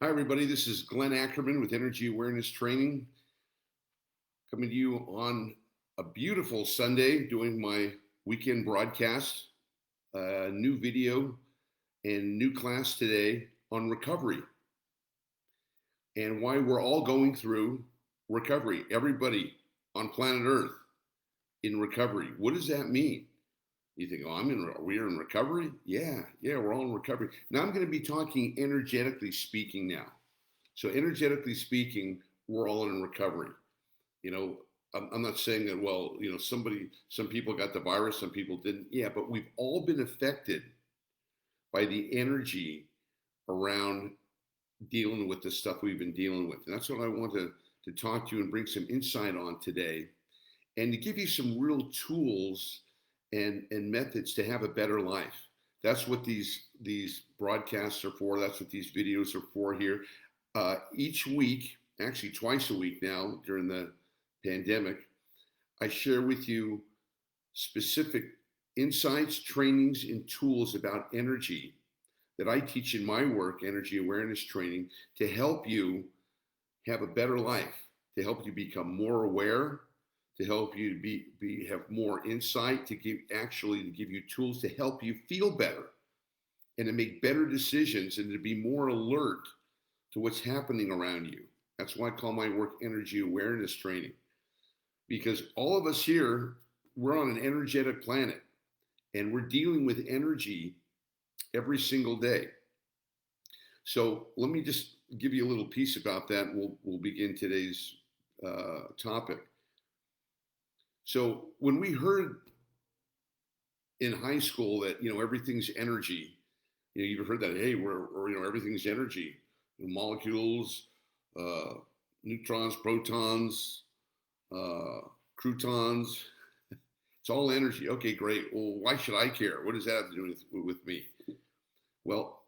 Hi, everybody. This is Glenn Ackerman with Energy Awareness Training, coming to you on a beautiful Sunday, doing my weekend broadcast. New video and new class today on recovery and why we're all going through recovery. Everybody on planet Earth in recovery. What does that mean? You think, oh, we're in recovery? Yeah, we're all in recovery. Now I'm going to be talking energetically speaking now. So energetically speaking, we're all in recovery. You know, I'm not saying that, well, some people got the virus, some people didn't. Yeah, but we've all been affected by the energy around dealing with the stuff we've been dealing with. And that's what I want to talk to you and bring some insight on today and to give you some real tools and methods to have a better life. That's what these broadcasts are for. That's what these videos are for here. Each week, actually twice a week now during the pandemic, I share with you specific insights, trainings, and tools about energy that I teach in my work, energy awareness training, to help you have a better life, to help you become more aware, to help you have more insight, to give you tools to help you feel better and to make better decisions and to be more alert to what's happening around you. That's why I call my work energy awareness training. Because all of us here, we're on an energetic planet and we're dealing with energy every single day. So let me just give you a little piece about that. And we'll begin today's topic. So when we heard in high school that everything's energy, you've heard that, hey, everything's energy, molecules, neutrons, protons, croutons. It's all energy. Okay, great. Well, why should I care? What does that have to do with me? Well,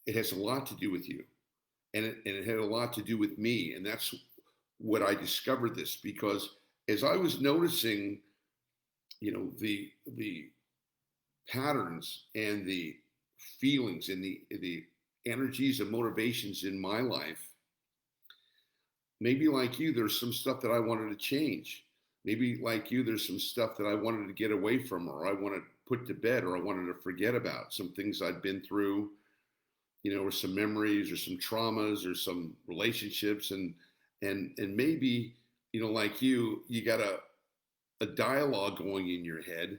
it has a lot to do with you. And it had a lot to do with me. And that's what I discovered this, because as I was noticing, the patterns and the feelings and the energies and motivations in my life, maybe like you, there's some stuff that I wanted to change. Maybe like you, there's some stuff that I wanted to get away from, or I wanted to put to bed, or I wanted to forget about. Some things I'd been through, or some memories or some traumas or some relationships. And maybe, like you got a dialogue going in your head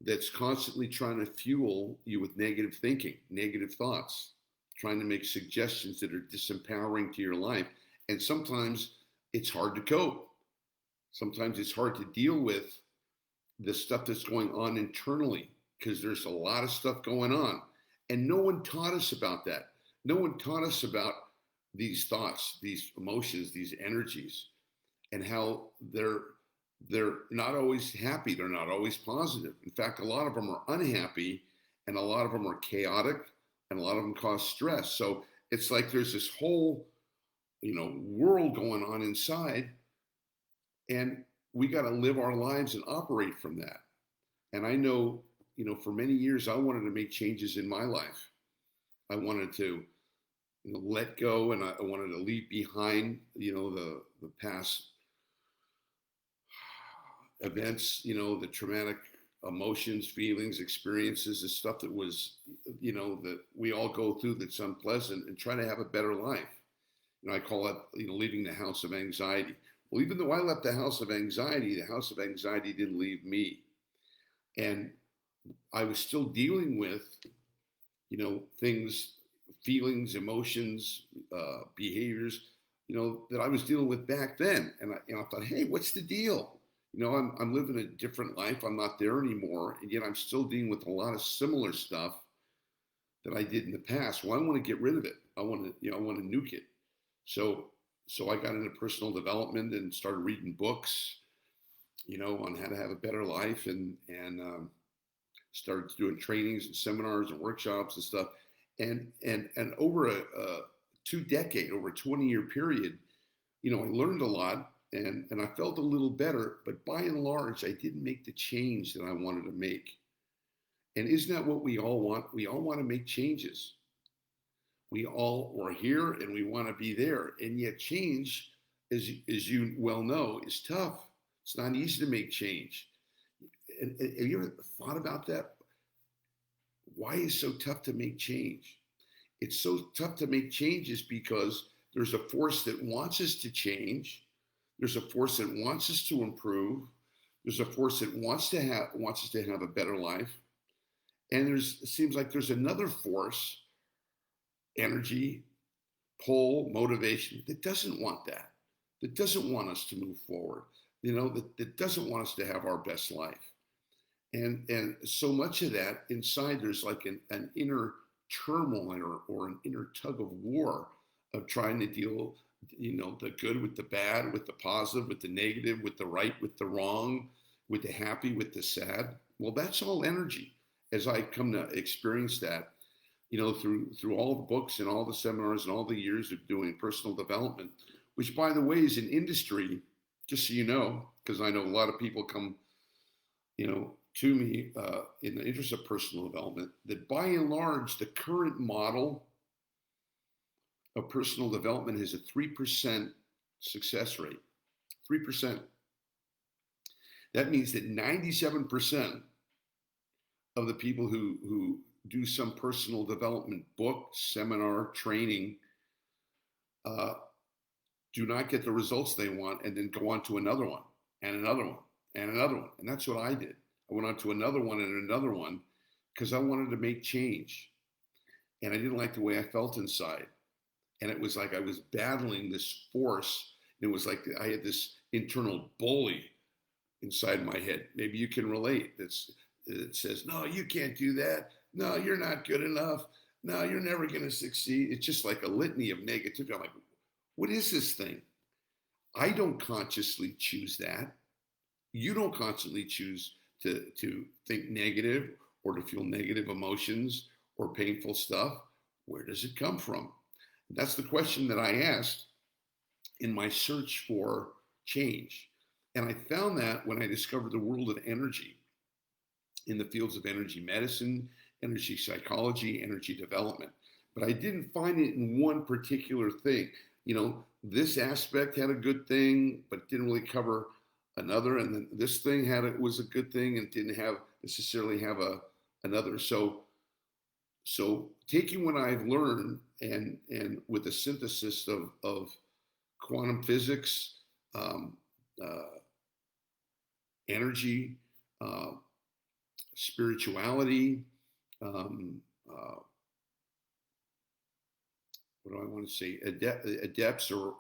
that's constantly trying to fuel you with negative thinking, negative thoughts, trying to make suggestions that are disempowering to your life. And sometimes it's hard to cope. Sometimes it's hard to deal with the stuff that's going on internally because there's a lot of stuff going on. And no one taught us about that. No one taught us about these thoughts, these emotions, these energies, and how they're not always happy. They're not always positive. In fact, a lot of them are unhappy, and a lot of them are chaotic, and a lot of them cause stress. So it's like there's this whole, world going on inside, and we got to live our lives and operate from that. And I know, for many years, I wanted to make changes in my life. I wanted to, let go, and I wanted to leave behind, the past events, the traumatic emotions, feelings, experiences, the stuff that was, that we all go through that's unpleasant, and try to have a better life. I call it, leaving the house of anxiety. Well, even though I left the house of anxiety didn't leave me. And I was still dealing with, things, feelings, emotions, behaviors, that I was dealing with back then. And I thought, hey, what's the deal? I'm living a different life. I'm not there anymore. And yet I'm still dealing with a lot of similar stuff that I did in the past. Well, I want to get rid of it. I want to nuke it. So I got into personal development and started reading books, on how to have a better life, and started doing trainings and seminars and workshops and stuff. And over a 20-year period, I learned a lot, and I felt a little better, but by and large, I didn't make the change that I wanted to make. And isn't that what we all want? We all want to make changes. We all are here and we want to be there. And yet change, as you well know, is tough. It's not easy to make change. And have you ever thought about that? Why is it so tough to make change? It's so tough to make changes because there's a force that wants us to change. There's a force that wants us to improve. There's a force that wants us to have a better life. And it seems like there's another force, energy, pull, motivation, that doesn't want that. That doesn't want us to move forward. That doesn't want us to have our best life. And so much of that inside, there's like an inner turmoil or an inner tug of war of trying to deal, the good with the bad, with the positive, with the negative, with the right, with the wrong, with the happy, with the sad. Well, that's all energy. As I come to experience that, through all the books and all the seminars and all the years of doing personal development, which, by the way, is an industry, just so you know, because I know a lot of people come, to me in the interest of personal development, that by and large, the current model of personal development has a 3% success rate. 3%. That means that 97% of the people who do some personal development book, seminar, training, do not get the results they want and then go on to another one and another one and another one. And that's what I did. I went on to another one and another one because I wanted to make change. And I didn't like the way I felt inside. And it was like I was battling this force. It was like I had this internal bully inside my head. Maybe you can relate. It says, no, you can't do that. No, you're not good enough. No, you're never going to succeed. It's just like a litany of negativity. I'm like, what is this thing? I don't consciously choose that. You don't constantly choose to think negative or to feel negative emotions or painful stuff. Where does it come from? That's the question that I asked in my search for change. And I found that when I discovered the world of energy in the fields of energy medicine, energy psychology, energy development. But I didn't find it in one particular thing. This aspect had a good thing, but didn't really cover another. And then this thing was a good thing and didn't necessarily have another. So taking what I've learned and with a synthesis of quantum physics, energy, spirituality, what do I want to say? Adepts or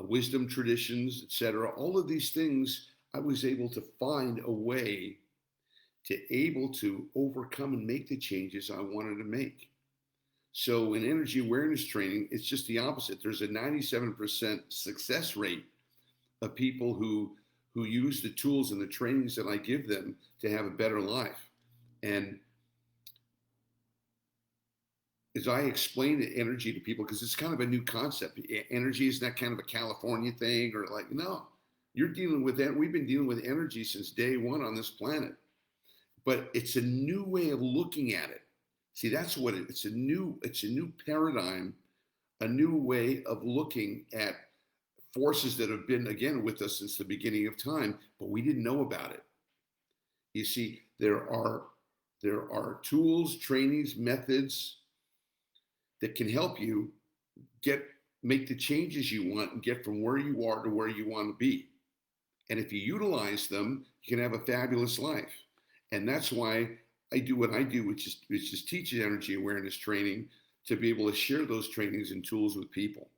wisdom traditions, etc. All of these things, I was able to find a way to overcome and make the changes I wanted to make. So in energy awareness training, it's just the opposite. There's a 97% success rate of people who use the tools and the trainings that I give them to have a better life. And as I explain the energy to people, because it's kind of a new concept. Energy is not kind of a California thing or like, no, you're dealing with that. We've been dealing with energy since day one on this planet. But it's a new way of looking at it. See, that's what it's a new paradigm, a new way of looking at forces that have been, again, with us since the beginning of time, but we didn't know about it. You see, there are tools, trainings, methods that can help you make the changes you want and get from where you are to where you want to be. And if you utilize them, you can have a fabulous life. And that's why I do what I do, which is teach energy awareness training to be able to share those trainings and tools with people.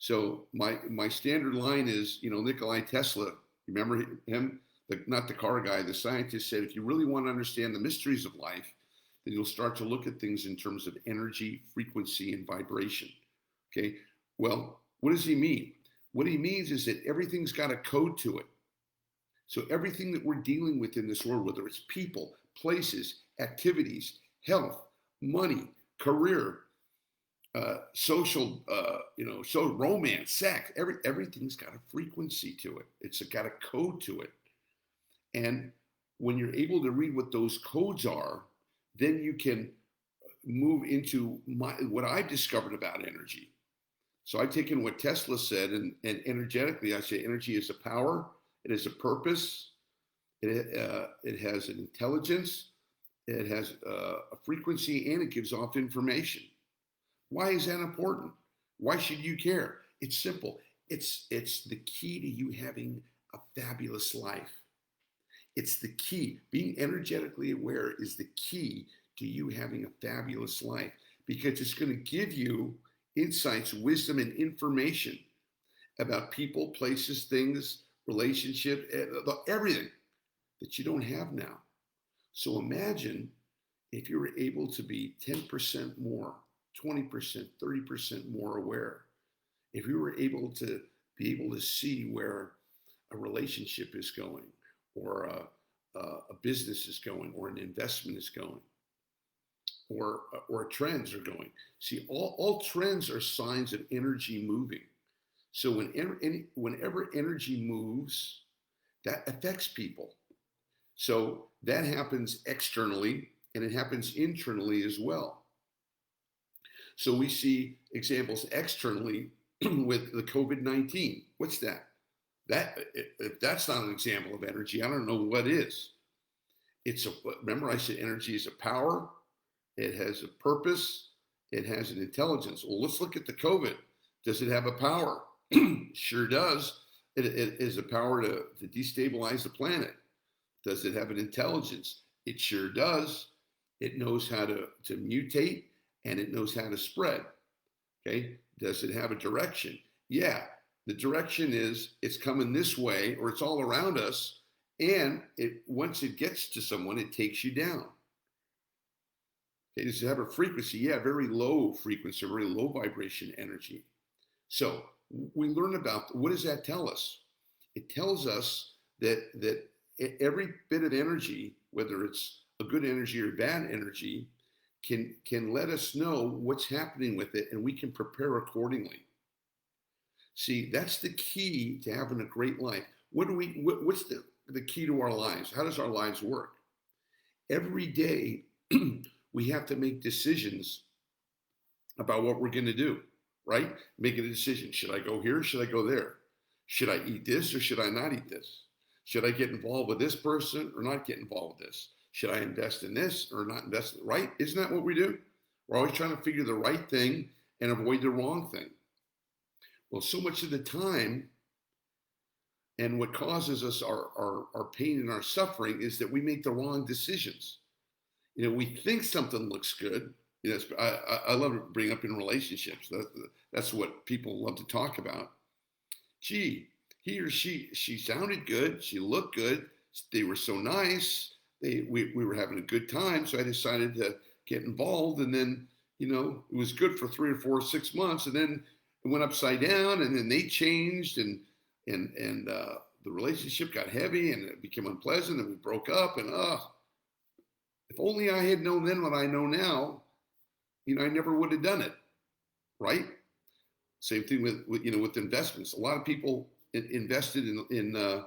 So my standard line is, Nikola Tesla, remember him? Not the car guy, the scientist said, if you really want to understand the mysteries of life, then you'll start to look at things in terms of energy, frequency, and vibration. Okay, well, what does he mean? What he means is that everything's got a code to it. So everything that we're dealing with in this world, whether it's people, places, activities, health, money, career, social, so romance, sex, everything's got a frequency to it. It's got a code to it. And when you're able to read what those codes are, then you can move into what I've discovered about energy. So I've taken what Tesla said, and energetically, I say energy is a power, it is a purpose, it has an intelligence, it has a frequency, and it gives off information. Why is that important? Why should you care? It's simple. It's the key to you having a fabulous life. It's the key. Being energetically aware is the key to you having a fabulous life, because it's going to give you insights, wisdom, and information about people, places, things, relationship, everything that you don't have now. So imagine if you were able to be 10% more, 20%, 30% more aware. If you were able to be able to see where a relationship is going, or a business is going, or an investment is going, or trends are going. See, all trends are signs of energy moving. So whenever energy moves, that affects people. So that happens externally, and it happens internally as well. So we see examples externally with the COVID-19. What's that? If that's not an example of energy, I don't know what is. Remember I said energy is a power, it has a purpose, it has an intelligence. Well, let's look at the COVID. Does it have a power? Sure does. It is a power to destabilize the planet. Does it have an intelligence? It sure does. It knows how to mutate, and it knows how to spread. Okay. Does it have a direction? Yeah. The direction is it's coming this way, or it's all around us. And once it gets to someone, it takes you down. Okay. Does it have a frequency? Yeah. Very low frequency, very low vibration energy. So we learn about, what does that tell us? It tells us that every bit of energy, whether it's a good energy or bad energy, can let us know what's happening with it, and we can prepare accordingly. See, that's the key to having a great life. What's the key to our lives? How does our lives work? Every day we have to make decisions about what we're going to do, right? Making a decision. Should I go here? Should I go there? Should I eat this or should I not eat this? Should I get involved with this person or not get involved with this? Should I invest in this or not invest in it, right? Isn't that what we do? We're always trying to figure the right thing and avoid the wrong thing. Well, so much of the time, and what causes us our pain and our suffering, is that we make the wrong decisions. We think something looks good. I love to bring up in relationships. That's what people love to talk about. Gee, he or she sounded good. She looked good. They were so nice. We were having a good time. So I decided to get involved. And then, it was good for 3 or 4 or 6 months. And then it went upside down, and then they changed, and the relationship got heavy, and it became unpleasant, and we broke up. And if only I had known then what I know now, I never would have done it, right? Same thing with investments. A lot of people invested in a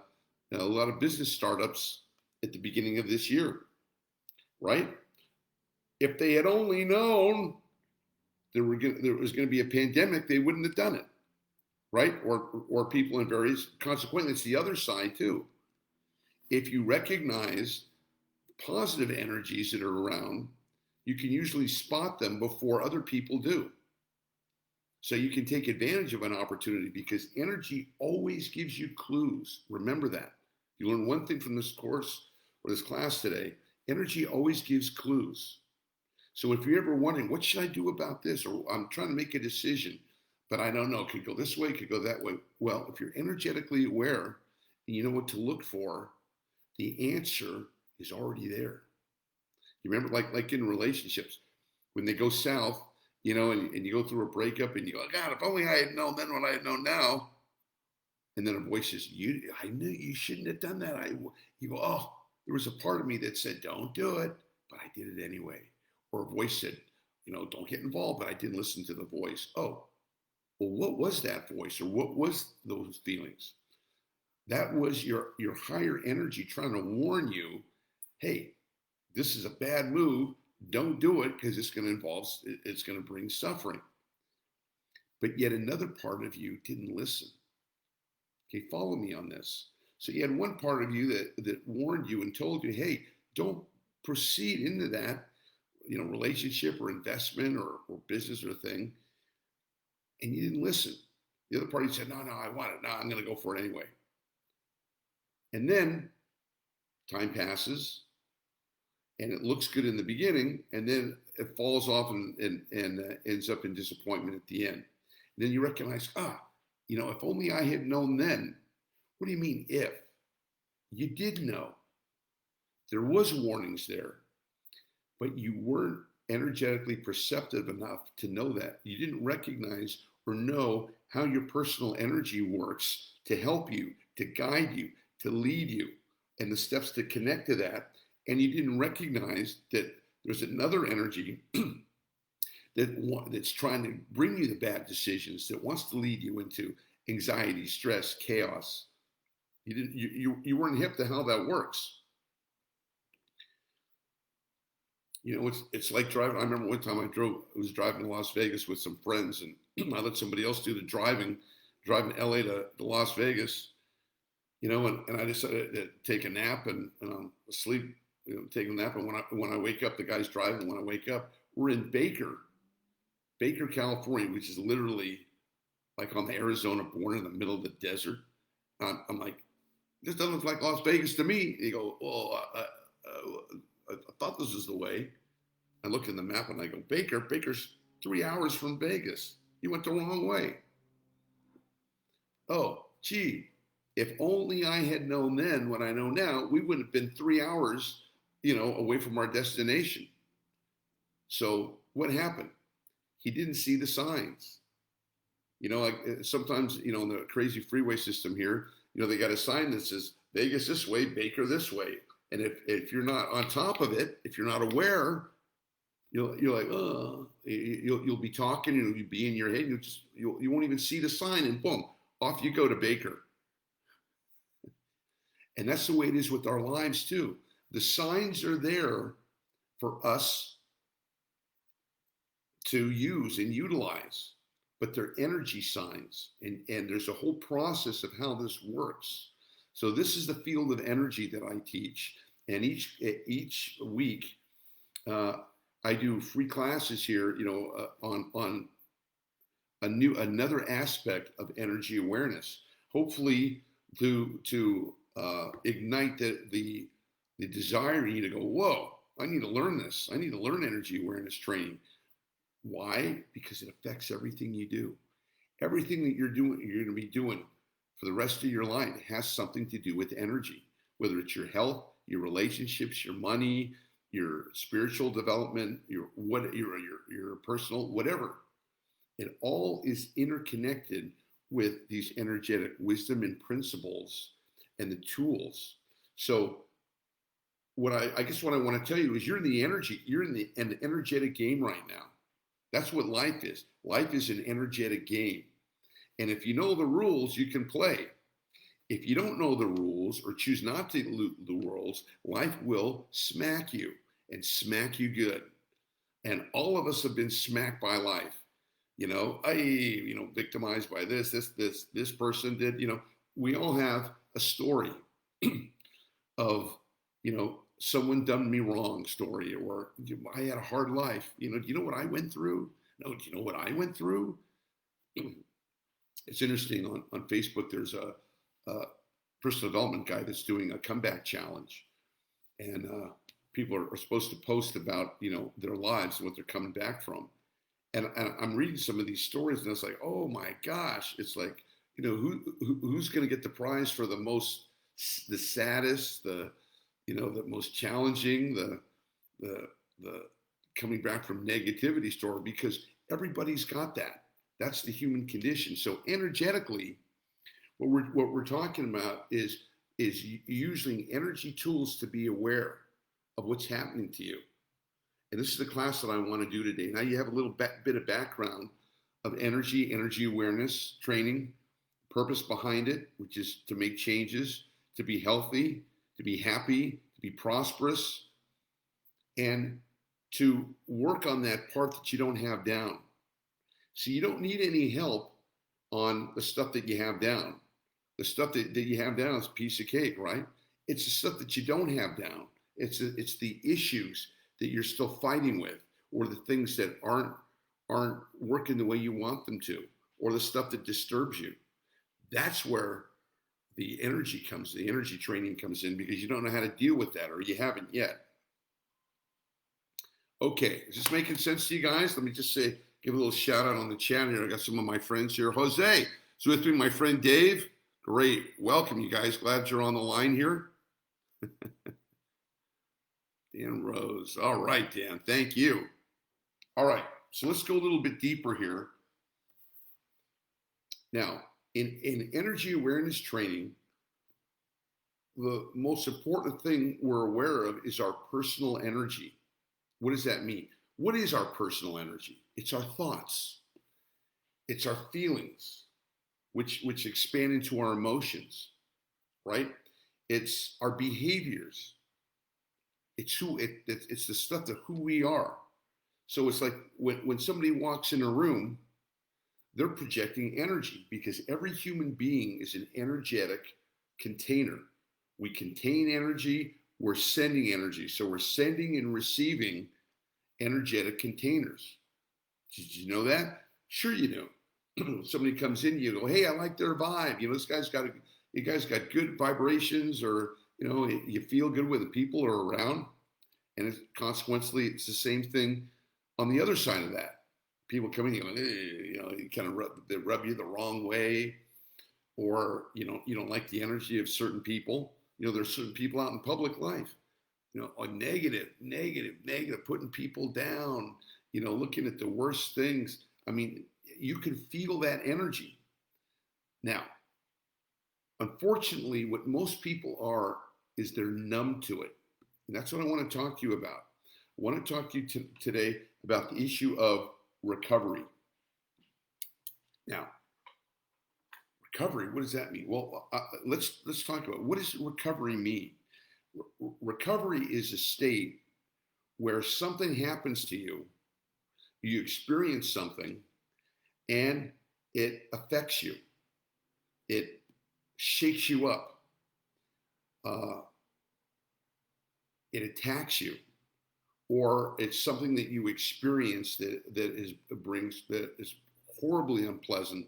lot of business startups at the beginning of this year, right? If they had only known there was going to be a pandemic, they wouldn't have done it, right? Or people in various, consequently, it's the other side too. If you recognize positive energies that are around, you can usually spot them before other people do. So you can take advantage of an opportunity, because energy always gives you clues. Remember that. You learn one thing from this course or this class today: energy always gives clues. So if you're ever wondering, what should I do about this? Or I'm trying to make a decision, but I don't know, it could go this way, it could go that way. Well, if you're energetically aware and you know what to look for, the answer is already there. You remember, like in relationships, when they go south, and you go through a breakup and you go, God, if only I had known then what I had known now. And then a voice says, I knew you shouldn't have done that. You go, oh, there was a part of me that said, don't do it, but I did it anyway. Or a voice said, don't get involved, but I didn't listen to the voice. Oh, well, what was that voice, or what was those feelings? That was your higher energy trying to warn you, hey, this is a bad move. Don't do it because it's going to bring suffering. But yet another part of you didn't listen. Okay, follow me on this. So you had one part of you that warned you and told you, hey, don't proceed into that, relationship or investment or business or thing, and you didn't listen. The other party said, no, I want it. No, I'm going to go for it anyway. And then time passes, and it looks good in the beginning, and then it falls off and ends up in disappointment at the end. And then you recognize, if only I had known then. What do you mean if? You did know. There was warnings there, but you weren't energetically perceptive enough to know that. You didn't recognize or know how your personal energy works to help you, to guide you, to lead you, and the steps to connect to that. And you didn't recognize that there's another energy that's trying to bring you the bad decisions, that wants to lead you into anxiety, stress, chaos. You weren't hip to how that works. It's like driving. I remember one time I was driving to Las Vegas with some friends, and I let somebody else do the driving LA to Las Vegas, and I decided to take a nap, and I'm asleep, taking a nap. And when I wake up, the guy's driving. When I wake up, we're in Baker, California, which is literally like on the Arizona border in the middle of the desert. I'm like, this doesn't look like Las Vegas to me. He goes, well, I thought this was the way. I looked in the map and I go, Baker's 3 hours from Vegas. You went the wrong way. Oh, gee, if only I had known then what I know now, we would have been 3 hours, away from our destination. So what happened? He didn't see the signs. Like sometimes, in the crazy freeway system here, they got a sign that says Vegas this way, Baker this way. And if you're not on top of it, if you're not aware, you're like, oh, you'll be talking, and you'll be in your head, and you won't even see the sign, and boom, off you go to Baker. And that's the way it is with our lives too. The signs are there for us to use and utilize, but they're energy signs, and there's a whole process of how this works. So this is the field of energy that I teach, and each week I do free classes here, on another aspect of energy awareness, hopefully to ignite the desire in you to go, whoa, I need to learn this. I need to learn energy awareness training. Why? Because it affects everything you do. Everything that you're doing, you're going to be doing for the rest of your life has something to do with energy, whether it's your health, your relationships, your money, your spiritual development, your personal, whatever. It all is interconnected with these energetic wisdom and principles and the tools. So what I guess what I want to tell you is you're in an energetic game right now. That's what life is. Life is an energetic game. And if you know the rules, you can play. If you don't know the rules or choose not to know the rules, life will smack you, and smack you good. And all of us have been smacked by life. Victimized by this person did, we all have a story of, someone done me wrong story, or I had a hard life. Do you know what I went through? No, do you know what I went through? It's interesting on Facebook, there's a personal development guy that's doing a comeback challenge, and people are supposed to post about, their lives and what they're coming back from. And I'm reading some of these stories, and it's like, oh my gosh, it's like, who's going to get the prize for the saddest, the most challenging, the coming back from negativity story, because everybody's got that. That's the human condition. So energetically, what we're talking about is using energy tools to be aware of what's happening to you. And this is the class that I want to do today. Now you have a little bit of background of energy awareness training, purpose behind it, which is to make changes, to be healthy, to be happy, to be prosperous. And to work on that part that you don't have down. So you don't need any help on the stuff that you have down. The stuff that you have down is a piece of cake, right? It's the stuff that you don't have down. It's the issues that you're still fighting with, or the things that aren't working the way you want them to, or the stuff that disturbs you. That's where the energy training comes in, because you don't know how to deal with that, or you haven't yet. Okay, is this making sense to you guys? Let me just give a little shout out on the chat here. I got some of my friends here. Jose is with me, my friend Dave. Great, welcome you guys. Glad you're on the line here. Dan Rose. All right, Dan, thank you. All right, so let's go a little bit deeper here. Now, in energy awareness training, the most important thing we're aware of is our personal energy. What does that mean? What is our personal energy? It's our thoughts. It's our feelings, which expand into our emotions, right? It's our behaviors. It's the stuff of who we are. So it's like when somebody walks in a room, they're projecting energy, because every human being is an energetic container. We contain energy, we're sending energy. So we're sending and receiving energetic containers. Did you know that? Sure you do. Somebody comes in, you go, hey, I like their vibe. You guys got good vibrations, or you feel good when the people are around. And consequently, it's the same thing on the other side of that. People come in, you kind of rub you the wrong way, or you don't like the energy of certain people. There's certain people out in public life, are negative, putting people down, looking at the worst things. I mean, you can feel that energy. Now, unfortunately, what most people are is they're numb to it. And that's what I want to talk to you about. I want to talk to you today about the issue of recovery. Now, recovery, what does that mean? Well, let's talk about, what does recovery mean? Recovery is a state where something happens to you, you experience something, and it affects you. It shakes you up. It attacks you, or it's something that you experience that is horribly unpleasant,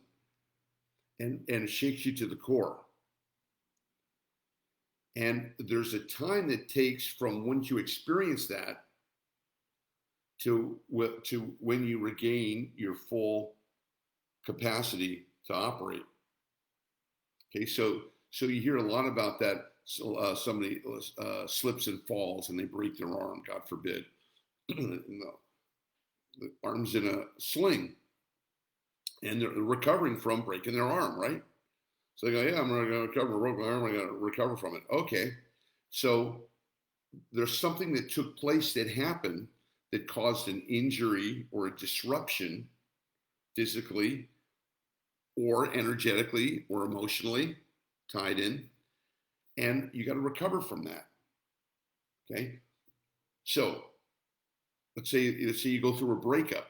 and it shakes you to the core. And there's a time that takes from once you experience that to when you regain your full capacity to operate. Okay, so you hear a lot about that. So somebody slips and falls and they break their arm, God forbid. The arm's in a sling, and they're recovering from breaking their arm, right? So they go, yeah, I'm going to recover, broke my arm, I'm going to recover from it. Okay, so there's something that took place that happened that caused an injury or a disruption physically or energetically or emotionally tied in, and you got to recover from that. Okay, so let's say you go through a breakup.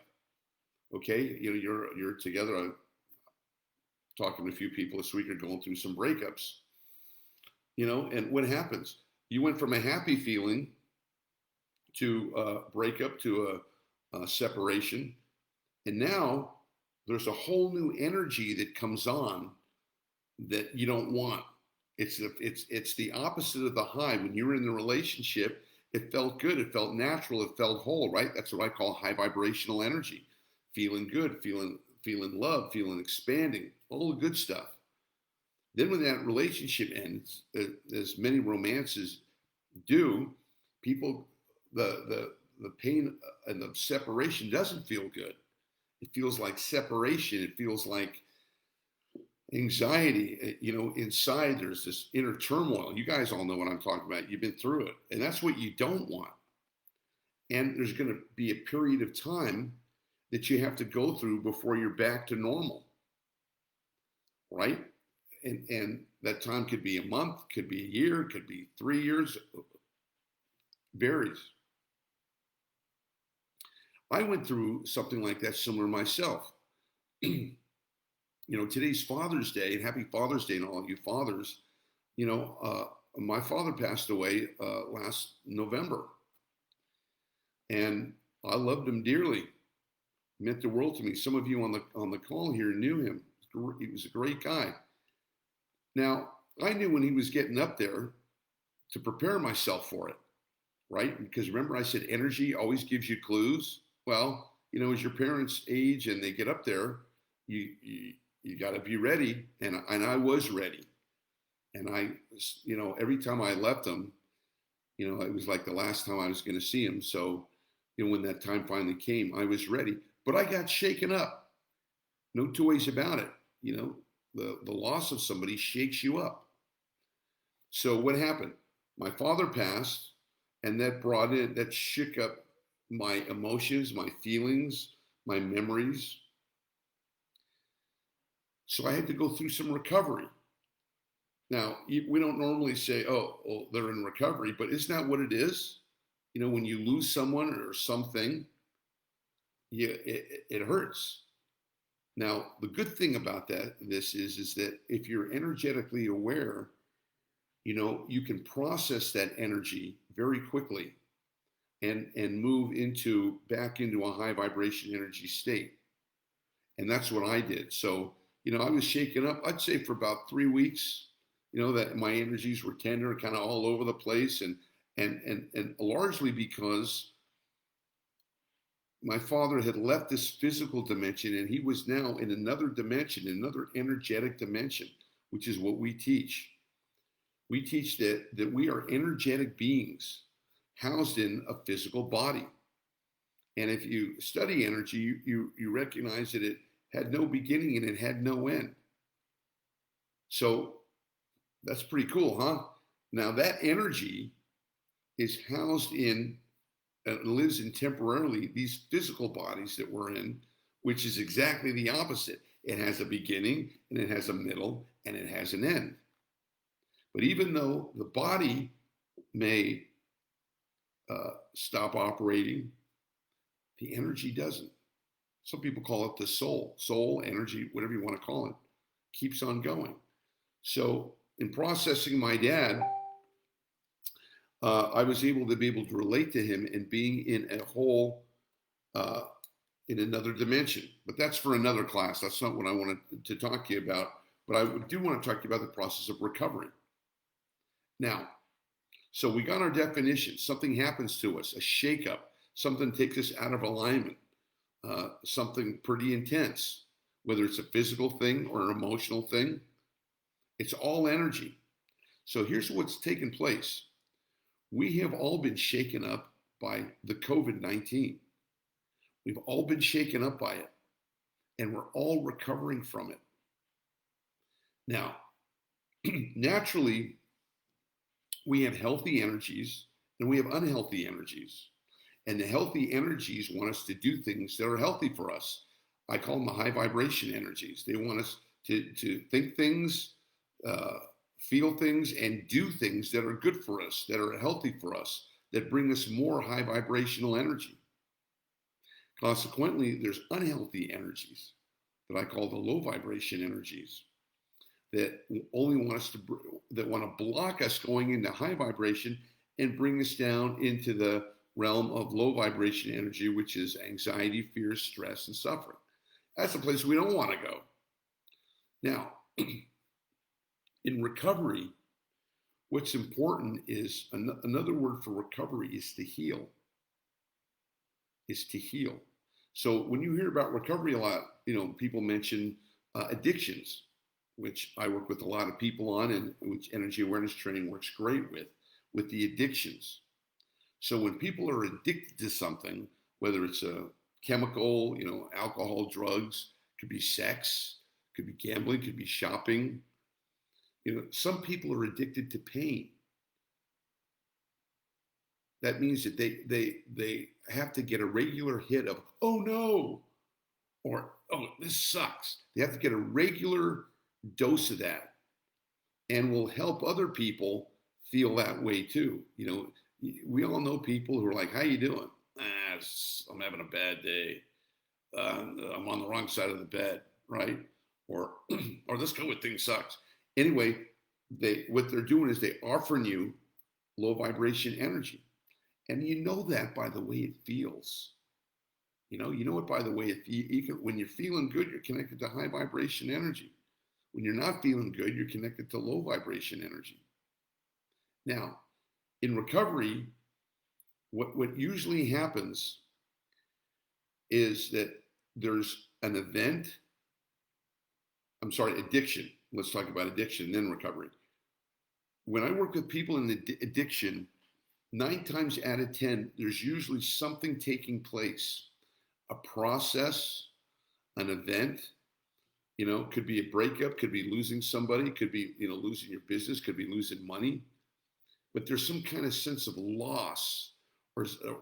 Okay, you're together. I'm talking to a few people this week are going through some breakups. And what happens? You went from a happy feeling to a breakup to a separation, and now there's a whole new energy that comes on that you don't want. It's the opposite of the high. When you were in the relationship, it felt good, it felt natural, it felt whole, right? That's what I call high vibrational energy. Feeling good, feeling love, feeling expanding, all the good stuff. Then when that relationship ends, as many romances do, people, the pain and the separation doesn't feel good. It feels like separation. It feels like anxiety. Inside there's this inner turmoil. You guys all know what I'm talking about. You've been through it. And that's what you don't want. And there's going to be a period of time that you have to go through before you're back to normal. Right? And that time could be a month, could be a year, could be 3 years. Varies. I went through something like that similar myself. Today's Father's Day, and happy Father's Day to all you fathers. My father passed away last November, and I loved him dearly. He meant the world to me. Some of you on the call here knew him. He was a great guy. Now, I knew when he was getting up there to prepare myself for it, right? Because remember, I said energy always gives you clues. Well, as your parents age and they get up there, you got to be ready, and I was ready. And every time I left him, it was like the last time I was going to see him. So, when that time finally came, I was ready. But I got shaken up. No two ways about it. The loss of somebody shakes you up. So what happened? My father passed, and that shook up my emotions, my feelings, my memories. So I had to go through some recovery. Now, we don't normally say, oh, well, they're in recovery, but isn't that what it is? When you lose someone or something, it hurts. Now, the good thing about this is that if you're energetically aware, you can process that energy very quickly and move back into a high vibration energy state. And that's what I did. So, I was shaken up, I'd say for about 3 weeks, that my energies were tender, kind of all over the place, and largely because my father had left this physical dimension and he was now in another dimension, another energetic dimension, which is what we teach. We teach that we are energetic beings housed in a physical body. And if you study energy, you recognize that it had no beginning and it had no end. So that's pretty cool, huh? Now that energy is housed in and lives in temporarily these physical bodies that we're in, which is exactly the opposite. It has a beginning and it has a middle and it has an end. But even though the body may stop operating, the energy doesn't. Some people call it the soul. Soul, energy, whatever you want to call it, keeps on going. So in processing my dad, I was able to relate to him and being in a whole, in another dimension. But that's for another class. That's not what I wanted to talk to you about. But I do want to talk to you about the process of recovery. Now, so we got our definition. Something happens to us, a shakeup. Something takes us out of alignment. Something pretty intense, whether it's a physical thing or an emotional thing. It's all energy. So here's what's taken place. We have all been shaken up by the COVID-19. We've all been shaken up by it, and we're all recovering from it. Now, naturally, we have healthy energies and we have unhealthy energies. And the healthy energies want us to do things that are healthy for us. I call them the high vibration energies. They want us to think things, feel things, and do things that are good for us, that are healthy for us, that bring us more high vibrational energy. Consequently, there's unhealthy energies that I call the low vibration energies that only want us that want to block us going into high vibration and bring us down into the realm of low vibration energy, which is anxiety, fear, stress, and suffering. That's a place we don't want to go. Now, in recovery, what's important is another word for recovery is to heal. Is to heal. So when you hear about recovery a lot, people mention addictions, which I work with a lot of people on, and which energy awareness training works great with the addictions. So when people are addicted to something, whether it's a chemical, alcohol, drugs, could be sex, could be gambling, could be shopping. Some people are addicted to pain. That means that they have to get a regular hit of, oh no, or oh, this sucks. They have to get a regular dose of that, and will help other people feel that way too. We all know people who are like, how you doing? I'm having a bad day. I'm on the wrong side of the bed, right? Or, or let's go with things sucks. Anyway, what they're doing is they offering you low vibration energy, and you know that by the way it feels. You know it by the way you can, when you're feeling good, you're connected to high vibration energy. When you're not feeling good, you're connected to low vibration energy. Now, in recovery, what usually happens is that there's an event. I'm sorry, addiction. Let's talk about addiction, then recovery. When I work with people in addiction, 9 times out of 10, there's usually something taking place, a process, an event. Could be a breakup, could be losing somebody, could be, losing your business, could be losing money. But there's some kind of sense of loss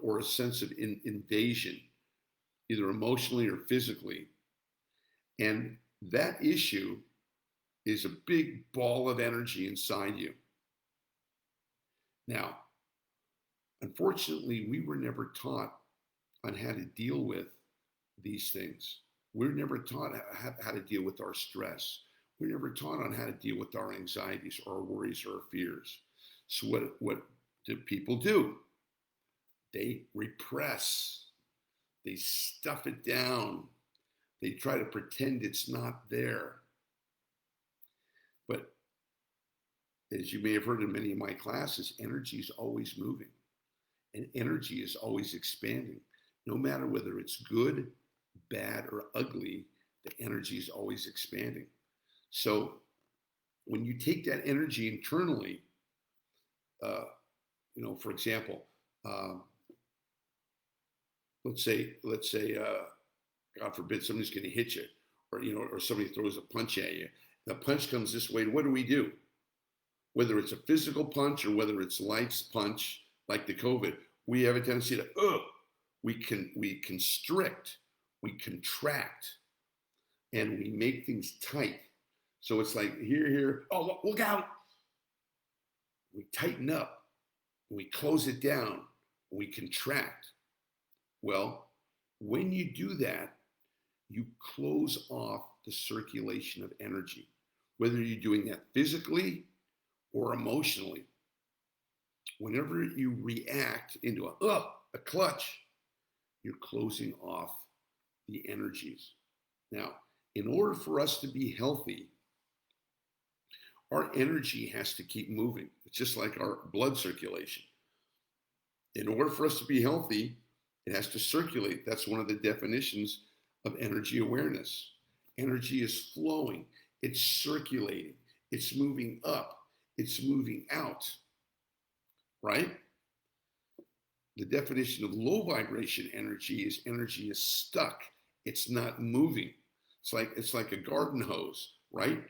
or a sense of invasion, either emotionally or physically. And that issue is a big ball of energy inside you. Now, unfortunately, we were never taught on how to deal with these things. We're never taught how to deal with our stress. We're never taught on how to deal with our anxieties or our worries or our fears. So what do people do? They repress. They stuff it down. They try to pretend it's not there. But as you may have heard in many of my classes, energy is always moving, and energy is always expanding. No matter whether it's good, bad, or ugly, the energy is always expanding. So when you take that energy internally, for example, let's say, God forbid, somebody's going to hit you, or somebody throws a punch at you. The punch comes this way. What do? Whether it's a physical punch or whether it's life's punch, like the COVID, we have a tendency to, we constrict, we contract, and we make things tight. So it's like here, oh, look out. We tighten up, we close it down, we contract. Well, when you do that, you close off the circulation of energy, whether you're doing that physically or emotionally. Whenever you react into a clutch, you're closing off the energies. Now, in order for us to be healthy, our energy has to keep moving. It's just like our blood circulation. In order for us to be healthy, it has to circulate. That's one of the definitions of energy awareness. Energy is flowing, it's circulating, it's moving up, it's moving out, right? The definition of low vibration energy is stuck. It's not moving. It's like a garden hose, right?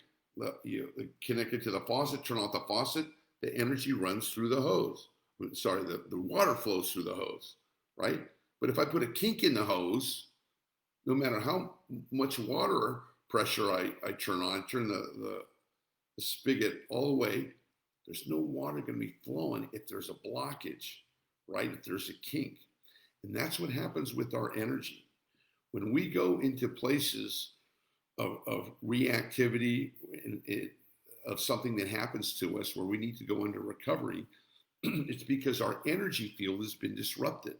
You connect it to the faucet, turn off the faucet, the energy runs through the hose. Sorry, the water flows through the hose, right? But if I put a kink in the hose, no matter how much water pressure I turn the spigot all the way, there's no water going to be flowing if there's a blockage, right? If there's a kink. And that's what happens with our energy. When we go into places of reactivity, of something that happens to us where we need to go into recovery, it's because our energy field has been disrupted.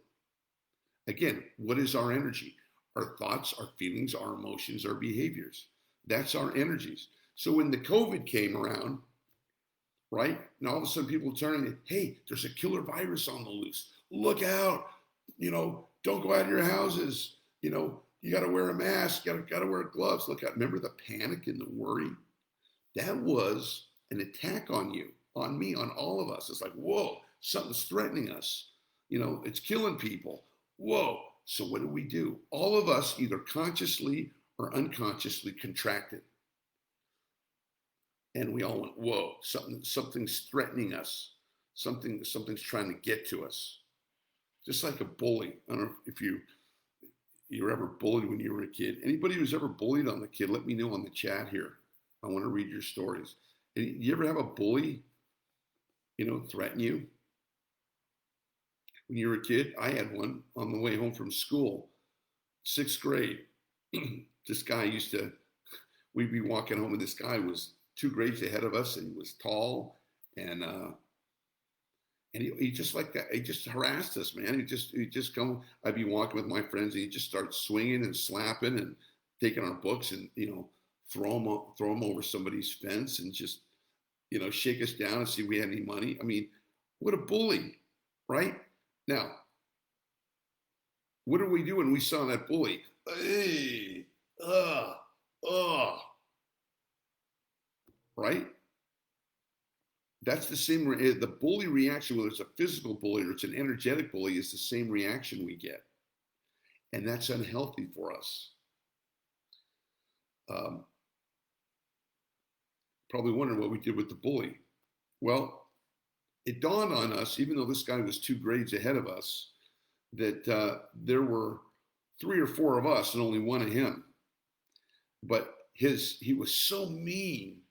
Again, what is our energy? Our thoughts, our feelings, our emotions, our behaviors. That's our energies. So when the COVID came around, right? And all of a sudden people turning, hey, there's a killer virus on the loose. Look out, don't go out of your houses. You got to wear a mask, got to wear gloves. Look out. Remember the panic and the worry? That was an attack on you, on me, on all of us. It's like, whoa, something's threatening us. It's killing people. Whoa. So what do? All of us either consciously or unconsciously contracted. And we all went, whoa, something's threatening us. Something's trying to get to us. Just like a bully. I don't know if you were ever bullied when you were a kid. Anybody who's ever bullied on the kid, let me know on the chat here. I want to read your stories. And you ever have a bully, threaten you? when you were a kid? I had one on the way home from school, 6th grade. This guy we'd be walking home, and this guy was 2 grades ahead of us, and he was tall, and he just like that. He just harassed us, man. He just come. I'd be walking with my friends, and he'd just start swinging and slapping and taking our books, and throw them over somebody's fence, and just shake us down and see if we had any money. I mean, what a bully, right? Now, what do we do when we saw that bully? Hey, uh, uh, right? That's the same. The bully reaction, whether it's a physical bully or it's an energetic bully, is the same reaction we get, and that's unhealthy for us. Um, Probably wondering what we did with the bully. Well, it dawned on us, even though this guy was 2 grades ahead of us, that there were 3 or 4 of us and only one of him. But he was so mean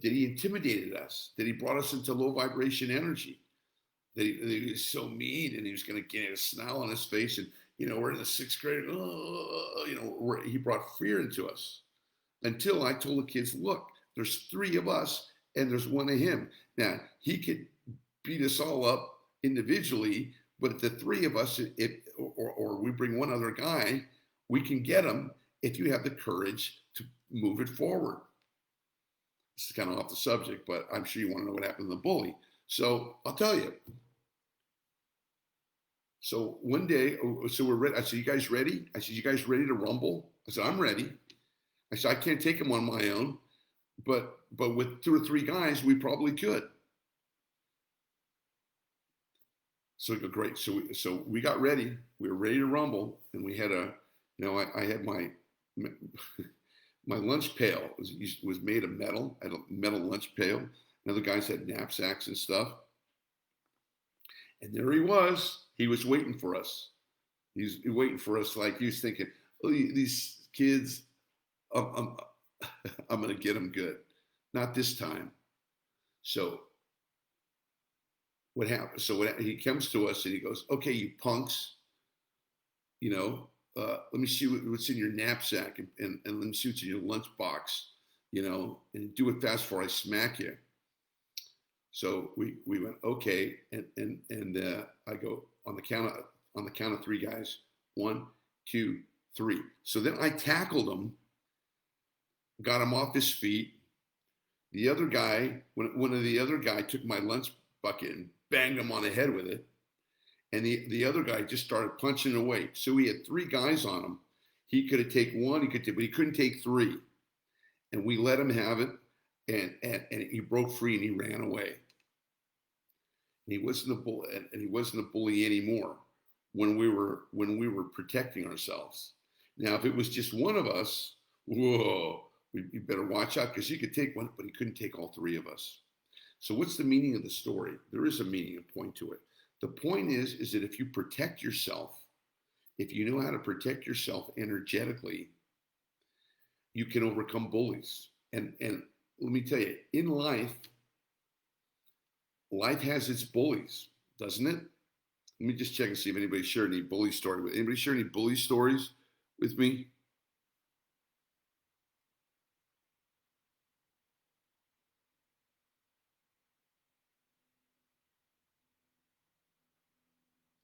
that he intimidated us, that he brought us into low vibration energy, that he was so mean, and he was going to get a snarl on his face. And, we're in the 6th grade, he brought fear into us, until I told the kids, look, there's 3 of us and there's one of him. Now, he could beat us all up individually, but if the 3 of us, or we bring one other guy, we can get him if you have the courage to move it forward. This is kind of off the subject, but I'm sure you want to know what happened to the bully. So I'll tell you. So one day, so we're ready. I said, you guys ready? I said, you guys ready to rumble? I said, I'm ready. I said, I can't take him on my own, but with 2 or 3 guys, we probably could. So we go, great. So we got ready. We were ready to rumble, and we had I had my my lunch pail was made of metal. I had a metal lunch pail. And other guys had knapsacks and stuff. And there he was. He was waiting for us. He's waiting for us, like he was thinking, oh, these kids, I'm going to get them good. Not this time. So what happened? So he comes to us and he goes, okay, you punks, let me see what's in your knapsack, and let me see what's in your lunchbox, and do it fast before I smack you. So we went, okay, and I go, on the count of 3, guys, 1, 2, 3. So then I tackled him, got him off his feet. The other guy, one of the other guy took my lunch bucket and banged him on the head with it. And the other guy just started punching away. So he had 3 guys on him. He could have taken 1, but he couldn't take 3. And we let him have it, and he broke free and he ran away. And he wasn't a bully anymore when we were protecting ourselves. Now, if it was just one of us, whoa, we better watch out, because he could take 1, but he couldn't take all 3 of us. So what's the meaning of the story? There is a meaning, a point to it. The point is that if you protect yourself, if you know how to protect yourself energetically, you can overcome bullies. And let me tell you, in life has its bullies, doesn't it? Let me just check and see if anybody shared any bully story with. Anybody share any bully stories with me?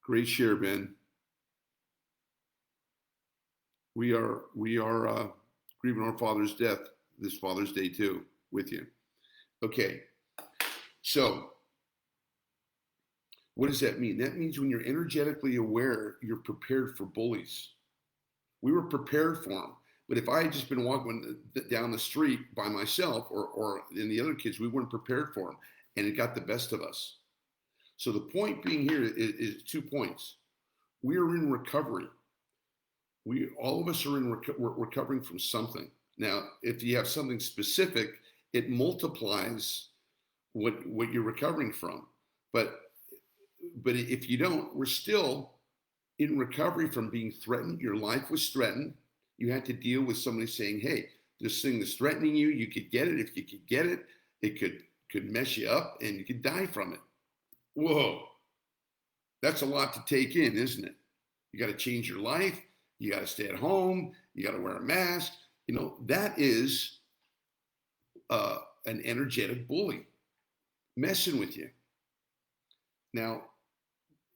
Great share, Ben. We are grieving our father's death this Father's Day too with you. Okay, so what does that mean? That means when you're energetically aware, you're prepared for bullies. We were prepared for them. But if I had just been walking down the street by myself, or in the other kids, we weren't prepared for them, and it got the best of us. So the point being here is 2 points. We are in recovery. All of us are recovering from something. Now, if you have something specific, it multiplies what you're recovering from. But if you don't, we're still in recovery from being threatened. Your life was threatened. You had to deal with somebody saying, hey, this thing that's threatening you, you could get it. If you could get it, it could mess you up and you could die from it. Whoa. That's a lot to take in, isn't it? You got to change your life. You got to stay at home. You got to wear a mask. That is an energetic bully messing with you. Now,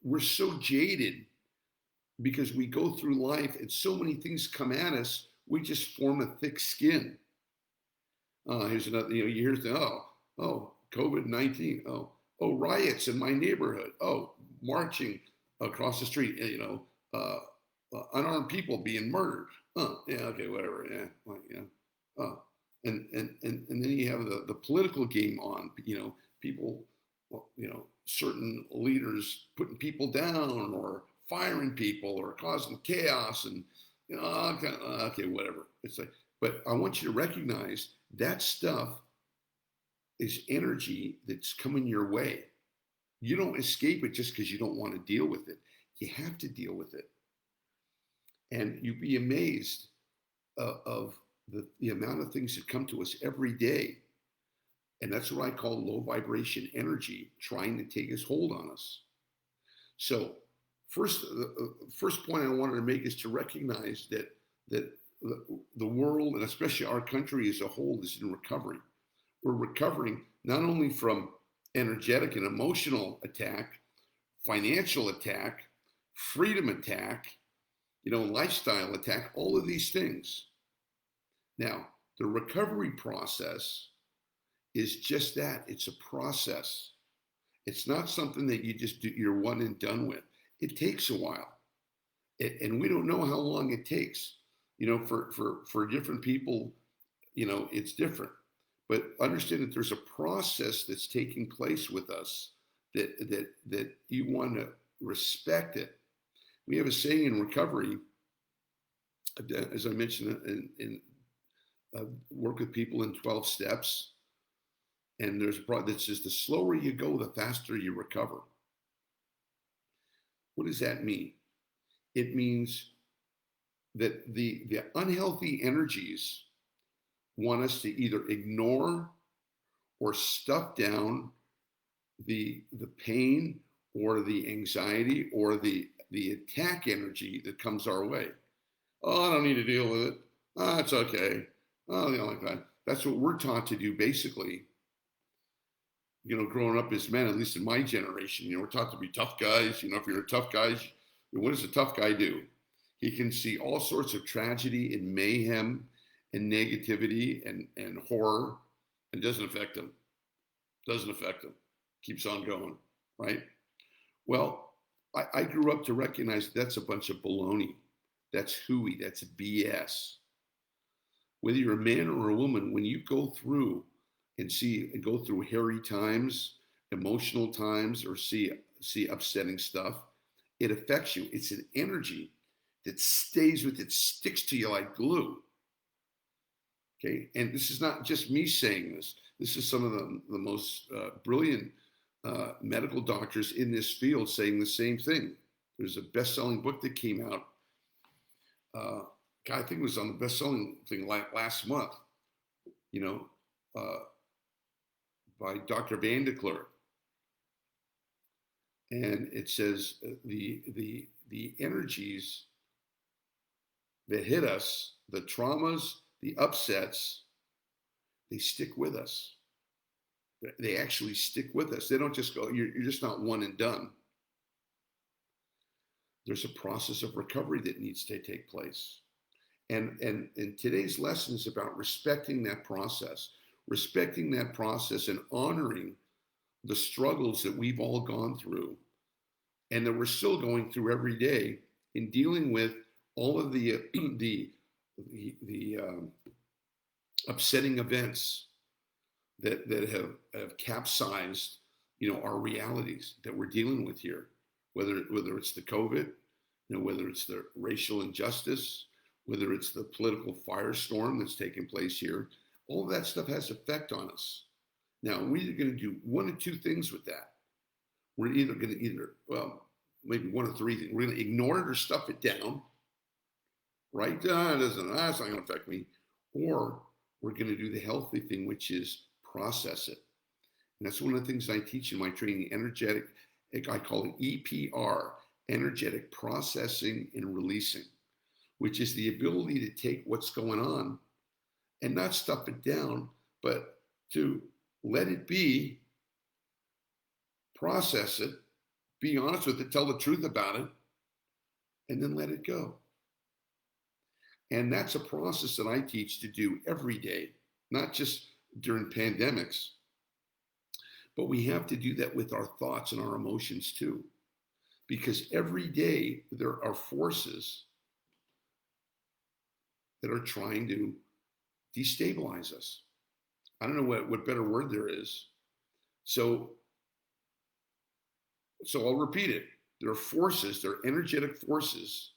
we're so jaded because we go through life and so many things come at us, we just form a thick skin. Here's another, you hear the, COVID-19. Riots in my neighborhood. Marching across the street, unarmed people being murdered. Yeah, okay, whatever. Yeah, well, yeah. And then you have the political game on. People, certain leaders putting people down or firing people or causing chaos, and okay, whatever. It's like, but I want you to recognize that stuff is energy that's coming your way. You don't escape it just because you don't want to deal with it. You have to deal with it. And you'd be amazed of the amount of things that come to us every day. And that's what I call low vibration energy trying to take its hold on us. So first point I wanted to make is to recognize that the world, and especially our country as a whole, is in recovery. We're recovering not only from energetic and emotional attack, financial attack, freedom attack, lifestyle attack, all of these things. Now, the recovery process is just that. It's a process. It's not something that you're one and done with. It takes a while. And we don't know how long it takes. For different people, it's different. But understand that there's a process that's taking place with us that you want to respect it. We have a saying in recovery, as I mentioned, in work with people in 12 steps. And there's a part that says the slower you go, the faster you recover. What does that mean? It means that the unhealthy energies want us to either ignore or stuff down the pain or the anxiety or the attack energy that comes our way. I don't need to deal with it. It's okay. Like that. That's what we're taught to do, basically. Growing up as men, at least in my generation, we're taught to be tough guys. If you're a tough guy, what does a tough guy do? He can see all sorts of tragedy and mayhem and negativity and horror, and doesn't affect him. Keeps on going, right? Well, I grew up to recognize that's a bunch of baloney. That's hooey. That's BS. Whether you're a man or a woman, when you go through go through hairy times, emotional times, or see upsetting stuff, it affects you. It's an energy that stays with it, sticks to you like glue. Okay, and this is not just me saying this. This is some of the most brilliant medical doctors in this field saying the same thing. There's a best-selling book that came out. I think it was on the best-selling thing last month. By Dr. Van de Klerk. And it says the energies that hit us, the traumas, the upsets, they stick with us. They actually stick with us. They don't just go, you're just not one and done. There's a process of recovery that needs to take place. And today's lesson is about respecting that process and honoring the struggles that we've all gone through and that we're still going through every day in dealing with all of the upsetting events that have capsized, our realities that we're dealing with here, whether it's the COVID, whether it's the racial injustice, whether it's the political firestorm that's taking place here. All of that stuff has effect on us. Now, we're either going to do one of two things with that. We're either going to maybe one of three things. We're going to ignore it or stuff it down, right? That's not going to affect me. Or we're going to do the healthy thing, which is process it. And that's one of the things I teach in my training, I call it EPR, energetic processing and releasing, which is the ability to take what's going on and not stuff it down, but to let it be, process it, be honest with it, tell the truth about it, and then let it go. And that's a process that I teach to do every day, not just during pandemics, but we have to do that with our thoughts and our emotions too. Because every day there are forces that are trying to destabilize us. I don't know what better word there is. So I'll repeat it. There are forces, there are energetic forces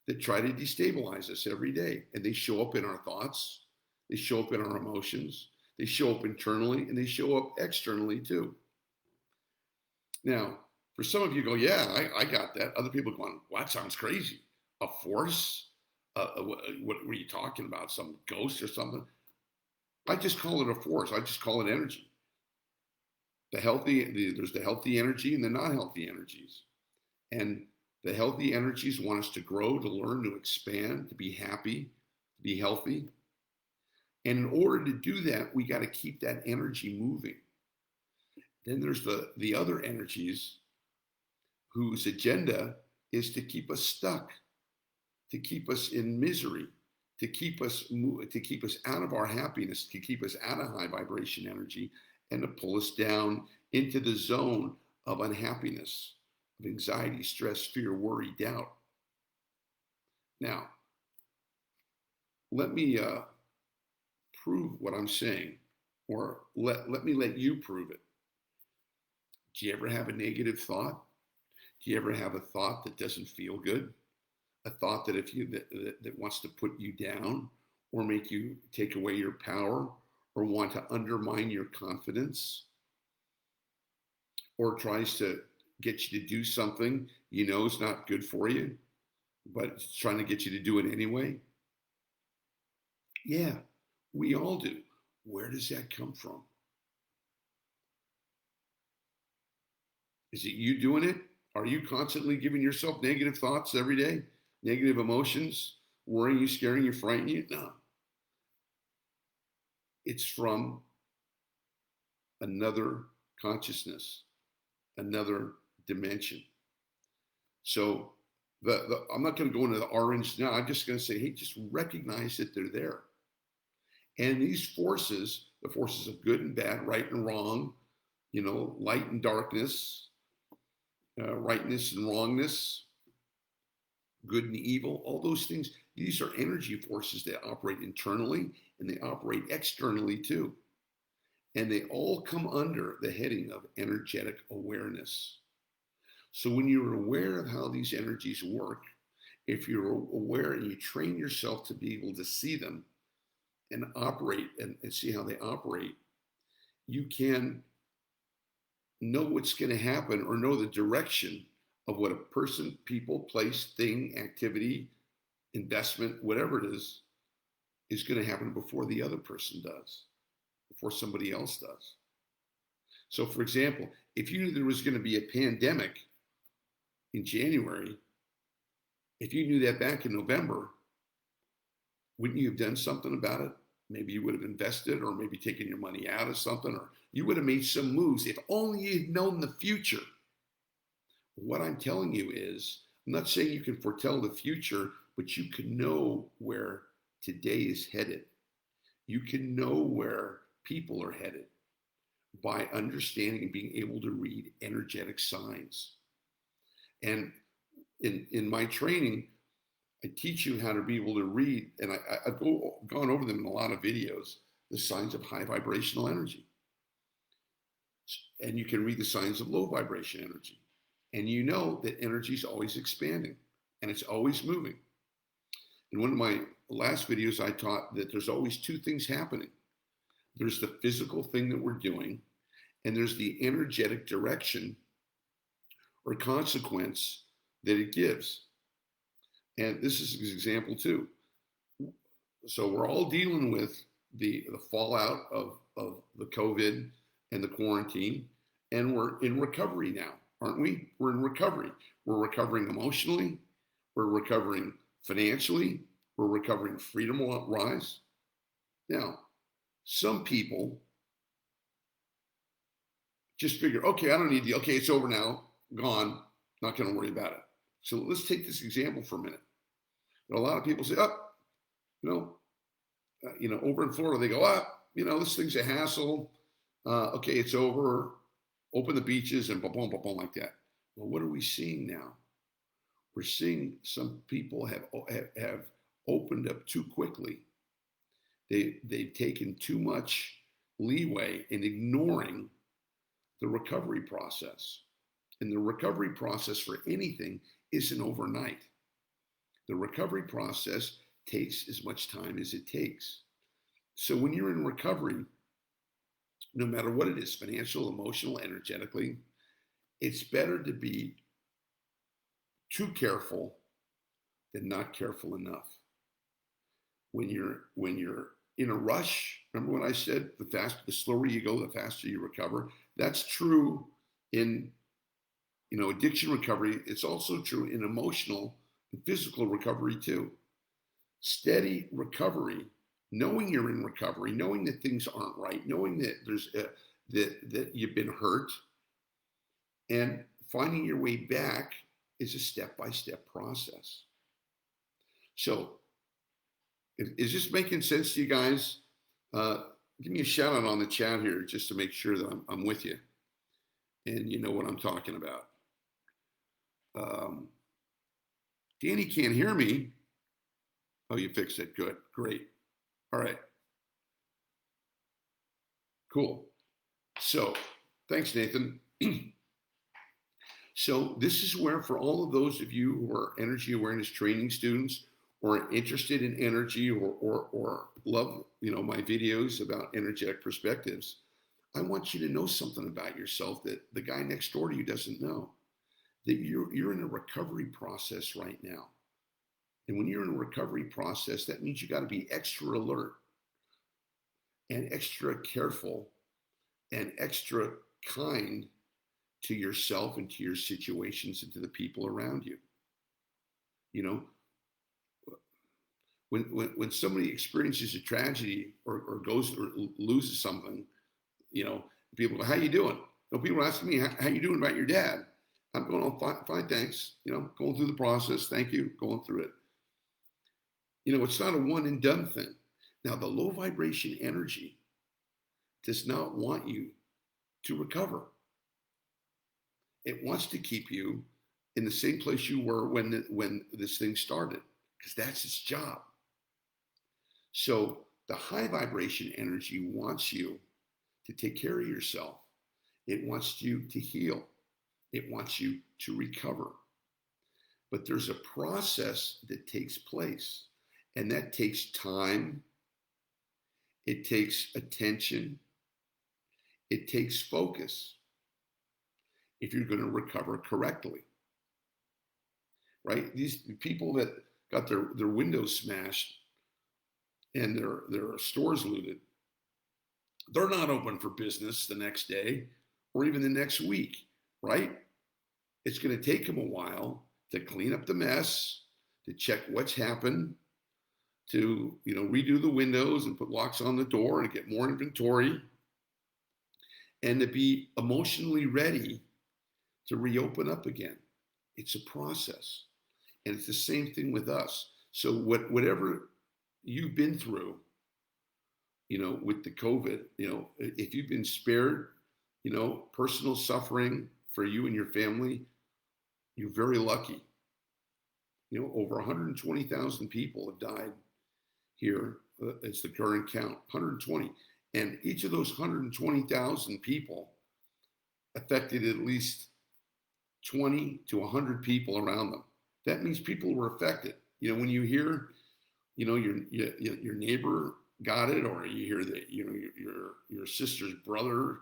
that try to destabilize us every day. And they show up in our thoughts, they show up in our emotions, they show up internally, and they show up externally too. Now, for some of you go, yeah, I got that. Other people going, well, that sounds crazy. A force? What were you talking about? Some ghost or something? I just call it a force. I just call it energy. There's the healthy energy and the not healthy energies. And the healthy energies want us to grow, to learn, to expand, to be happy, to be healthy. And in order to do that, we got to keep that energy moving. Then there's the other energies whose agenda is to keep us stuck, to keep us in misery, to keep us out of our happiness, to keep us out of high vibration energy, and to pull us down into the zone of unhappiness, of anxiety, stress, fear, worry, doubt. Now, let me prove what I'm saying, or let me let you prove it. Do you ever have a negative thought? Do you ever have a thought that doesn't feel good? A thought that that wants to put you down, or make you take away your power, or want to undermine your confidence, or tries to get you to do something you know is not good for you, but it's trying to get you to do it anyway? Yeah, we all do. Where does that come from? Is it you doing it? Are you constantly giving yourself negative thoughts every day? Negative emotions, worrying you, scaring you, frightening you? No. It's from another consciousness, another dimension. So I'm not going to go into the orange now. I'm just going to say, hey, just recognize that they're there. And these forces, the forces of good and bad, right and wrong, light and darkness, rightness and wrongness, good and evil, all those things, these are energy forces that operate internally and they operate externally too. And they all come under the heading of energetic awareness. So when you're aware of how these energies work, if you're aware and you train yourself to be able to see them and operate and see how they operate, you can know what's going to happen or know the direction of what a person, people, place, thing, activity, investment, whatever it is going to happen before the other person does, before somebody else does. So, for example, if you knew there was going to be a pandemic in January, if you knew that back in November, wouldn't you have done something about it? Maybe you would have invested, or maybe taken your money out of something, or you would have made some moves if only you'd known the future. What I'm telling you is, I'm not saying you can foretell the future, but you can know where today is headed. You can know where people are headed by understanding and being able to read energetic signs. And in my training, I teach you how to be able to read, and I've gone over them in a lot of videos, the signs of high vibrational energy. And you can read the signs of low vibration energy. And you know that energy is always expanding and it's always moving. In one of my last videos, I taught that there's always two things happening. There's the physical thing that we're doing, and there's the energetic direction or consequence that it gives. And this is an example too. So we're all dealing with the fallout of the COVID and the quarantine, and we're in recovery now. aren't we? We're in recovery. We're recovering emotionally. We're recovering financially. We're recovering freedom-wise. Now, some people just figure, okay, I don't need the, okay, it's over now, gone, not going to worry about it. So let's take this example for a minute. A lot of people say, oh, over in Florida, they go, this thing's a hassle. Okay, it's over. Open the beaches and boom, boom, boom, like that. Well, what are we seeing now? We're seeing some people have opened up too quickly. They've taken too much leeway in ignoring the recovery process. And the recovery process for anything isn't overnight. The recovery process takes as much time as it takes. So when you're in recovery, no matter what it is, financial, emotional, energetically, it's better to be too careful than not careful enough. When you're in a rush, remember what I said, the slower you go, the faster you recover. That's true in addiction recovery. It's also true in emotional and physical recovery too. Steady recovery, knowing you're in recovery, knowing that things aren't right, knowing that that you've been hurt, and finding your way back is a step-by-step process. So, is this making sense to you guys? Give me a shout out on the chat here just to make sure that I'm with you and you know what I'm talking about. Danny can't hear me. Oh, you fixed it. Good. Great. All right. Cool. So thanks, Nathan. So this is where, for all of those of you who are energy awareness training students or interested in energy or love, my videos about energetic perspectives, I want you to know something about yourself that the guy next door to you doesn't know, that you're in a recovery process right now. And when you're in a recovery process, that means you got to be extra alert and extra careful and extra kind to yourself and to your situations and to the people around you. When somebody experiences a tragedy or goes or loses something, people go, how you doing? People ask me, how you doing about your dad? I'm going, oh, fine, thanks. Going through the process. Thank you. Going through it. It's not a one and done thing. Now, the low vibration energy does not want you to recover. It wants to keep you in the same place you were when this thing started, because that's its job. So the high vibration energy wants you to take care of yourself. It wants you to heal. It wants you to recover. But there's a process that takes place, and that takes time. It takes attention. It takes focus if you're going to recover correctly, right? These people that got their windows smashed and their stores looted, they're not open for business the next day or even the next week, right? It's going to take them a while to clean up the mess, to check what's happened, to redo the windows and put locks on the door and get more inventory, and to be emotionally ready to reopen up again. It's a process. And it's the same thing with us. So whatever you've been through, with the COVID, if you've been spared, personal suffering for you and your family, you're very lucky. Over 120,000 people have died here. It's the current count, 120. And each of those 120,000 people affected at least 20 to 100 people around them. That means people were affected. When you hear, your neighbor got it, or you hear that, your sister's brother,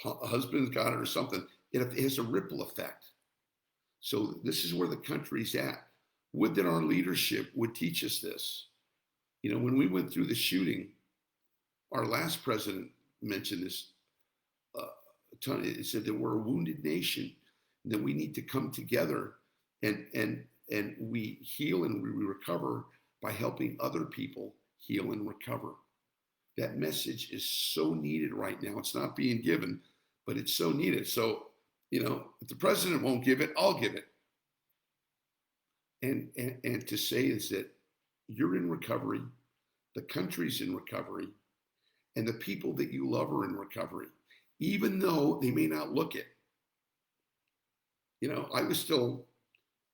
husband's got it or something, it has a ripple effect. So this is where the country's at. Would that our leadership would teach us this. When we went through the shooting, our last president mentioned this a ton. It said that we're a wounded nation. then we need to come together and we heal and we recover by helping other people heal and recover. That message is so needed right now. It's not being given, but it's so needed. So, if the president won't give it, I'll give it. And to say is that you're in recovery, the country's in recovery, and the people that you love are in recovery, even though they may not look it. I was still,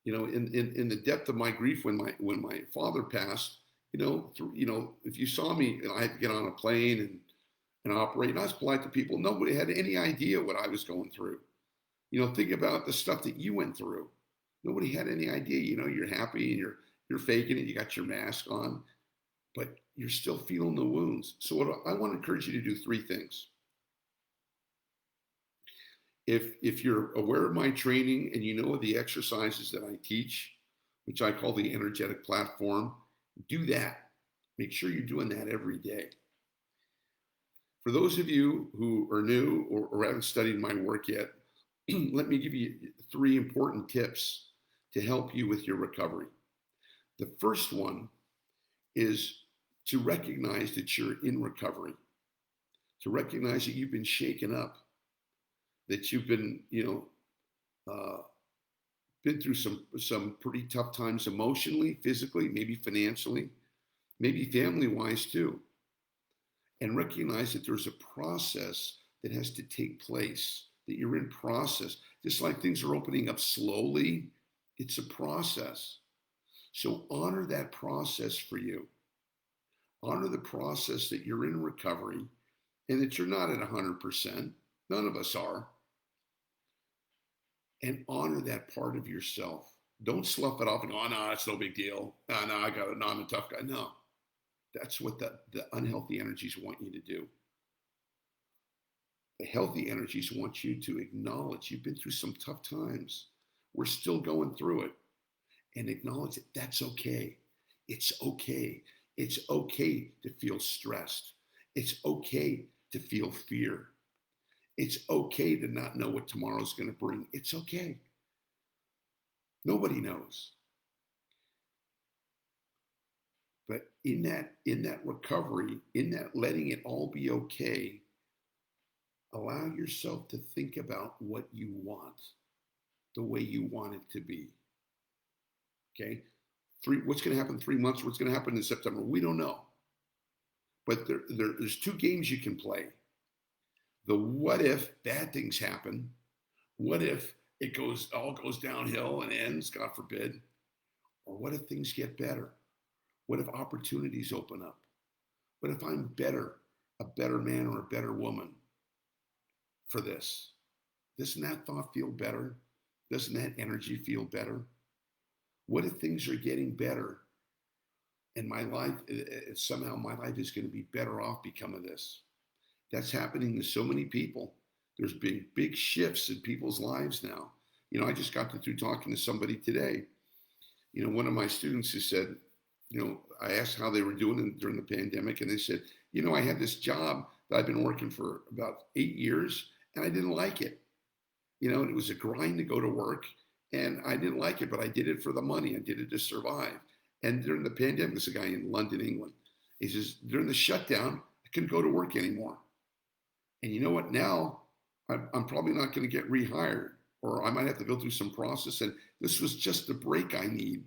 in the depth of my grief when my father passed. If you saw me, I had to get on a plane and operate, and I was polite to people. Nobody had any idea what I was going through. Think about the stuff that you went through. Nobody had any idea. You're happy and you're faking it. You got your mask on, but you're still feeling the wounds. So I want to encourage you to do three things. If you're aware of my training and you know the exercises that I teach, which I call the energetic platform, do that. Make sure you're doing that every day. For those of you who are new or haven't studied my work yet, let me give you three important tips to help you with your recovery. The first one is to recognize that you're in recovery, to recognize that you've been shaken up, that you've been, been through some pretty tough times emotionally, physically, maybe financially, maybe family-wise too. And recognize that there's a process that has to take place, that you're in process. Just like things are opening up slowly, it's a process. So honor that process for you. Honor the process that you're in recovery and that you're not at 100%. None of us are. And honor that part of yourself. Don't slough it off and go, oh, no, it's no big deal. No, I'm a tough guy. No, that's what the unhealthy energies want you to do. The healthy energies want you to acknowledge you've been through some tough times. We're still going through it. And acknowledge that that's okay. It's okay. It's okay to feel stressed. It's okay to feel fear. It's okay to not know what tomorrow's going to bring. It's okay. Nobody knows. But in that recovery, in that letting it all be okay, allow yourself to think about what you want, the way you want it to be. Okay? What's going to happen in 3 months? What's going to happen in September? We don't know. But there's two games you can play. The what if bad things happen? What if it all goes downhill and ends, God forbid? Or what if things get better? What if opportunities open up? What if I'm a better man or a better woman for this? Doesn't that thought feel better? Doesn't that energy feel better? What if things are getting better and my life, somehow my life is going to be better off because of this? That's happening to so many people. There's been big shifts in people's lives now. I just got through talking to somebody today. One of my students who said, I asked how they were doing during the pandemic, and they said, I had this job that I've been working for about 8 years, and I didn't like it. And it was a grind to go to work, and I didn't like it, but I did it for the money. I did it to survive. And during the pandemic, this is a guy in London, England. He says, during the shutdown, I couldn't go to work anymore. And you know what? Now I'm probably not going to get rehired, or I might have to go through some process. And this was just the break I need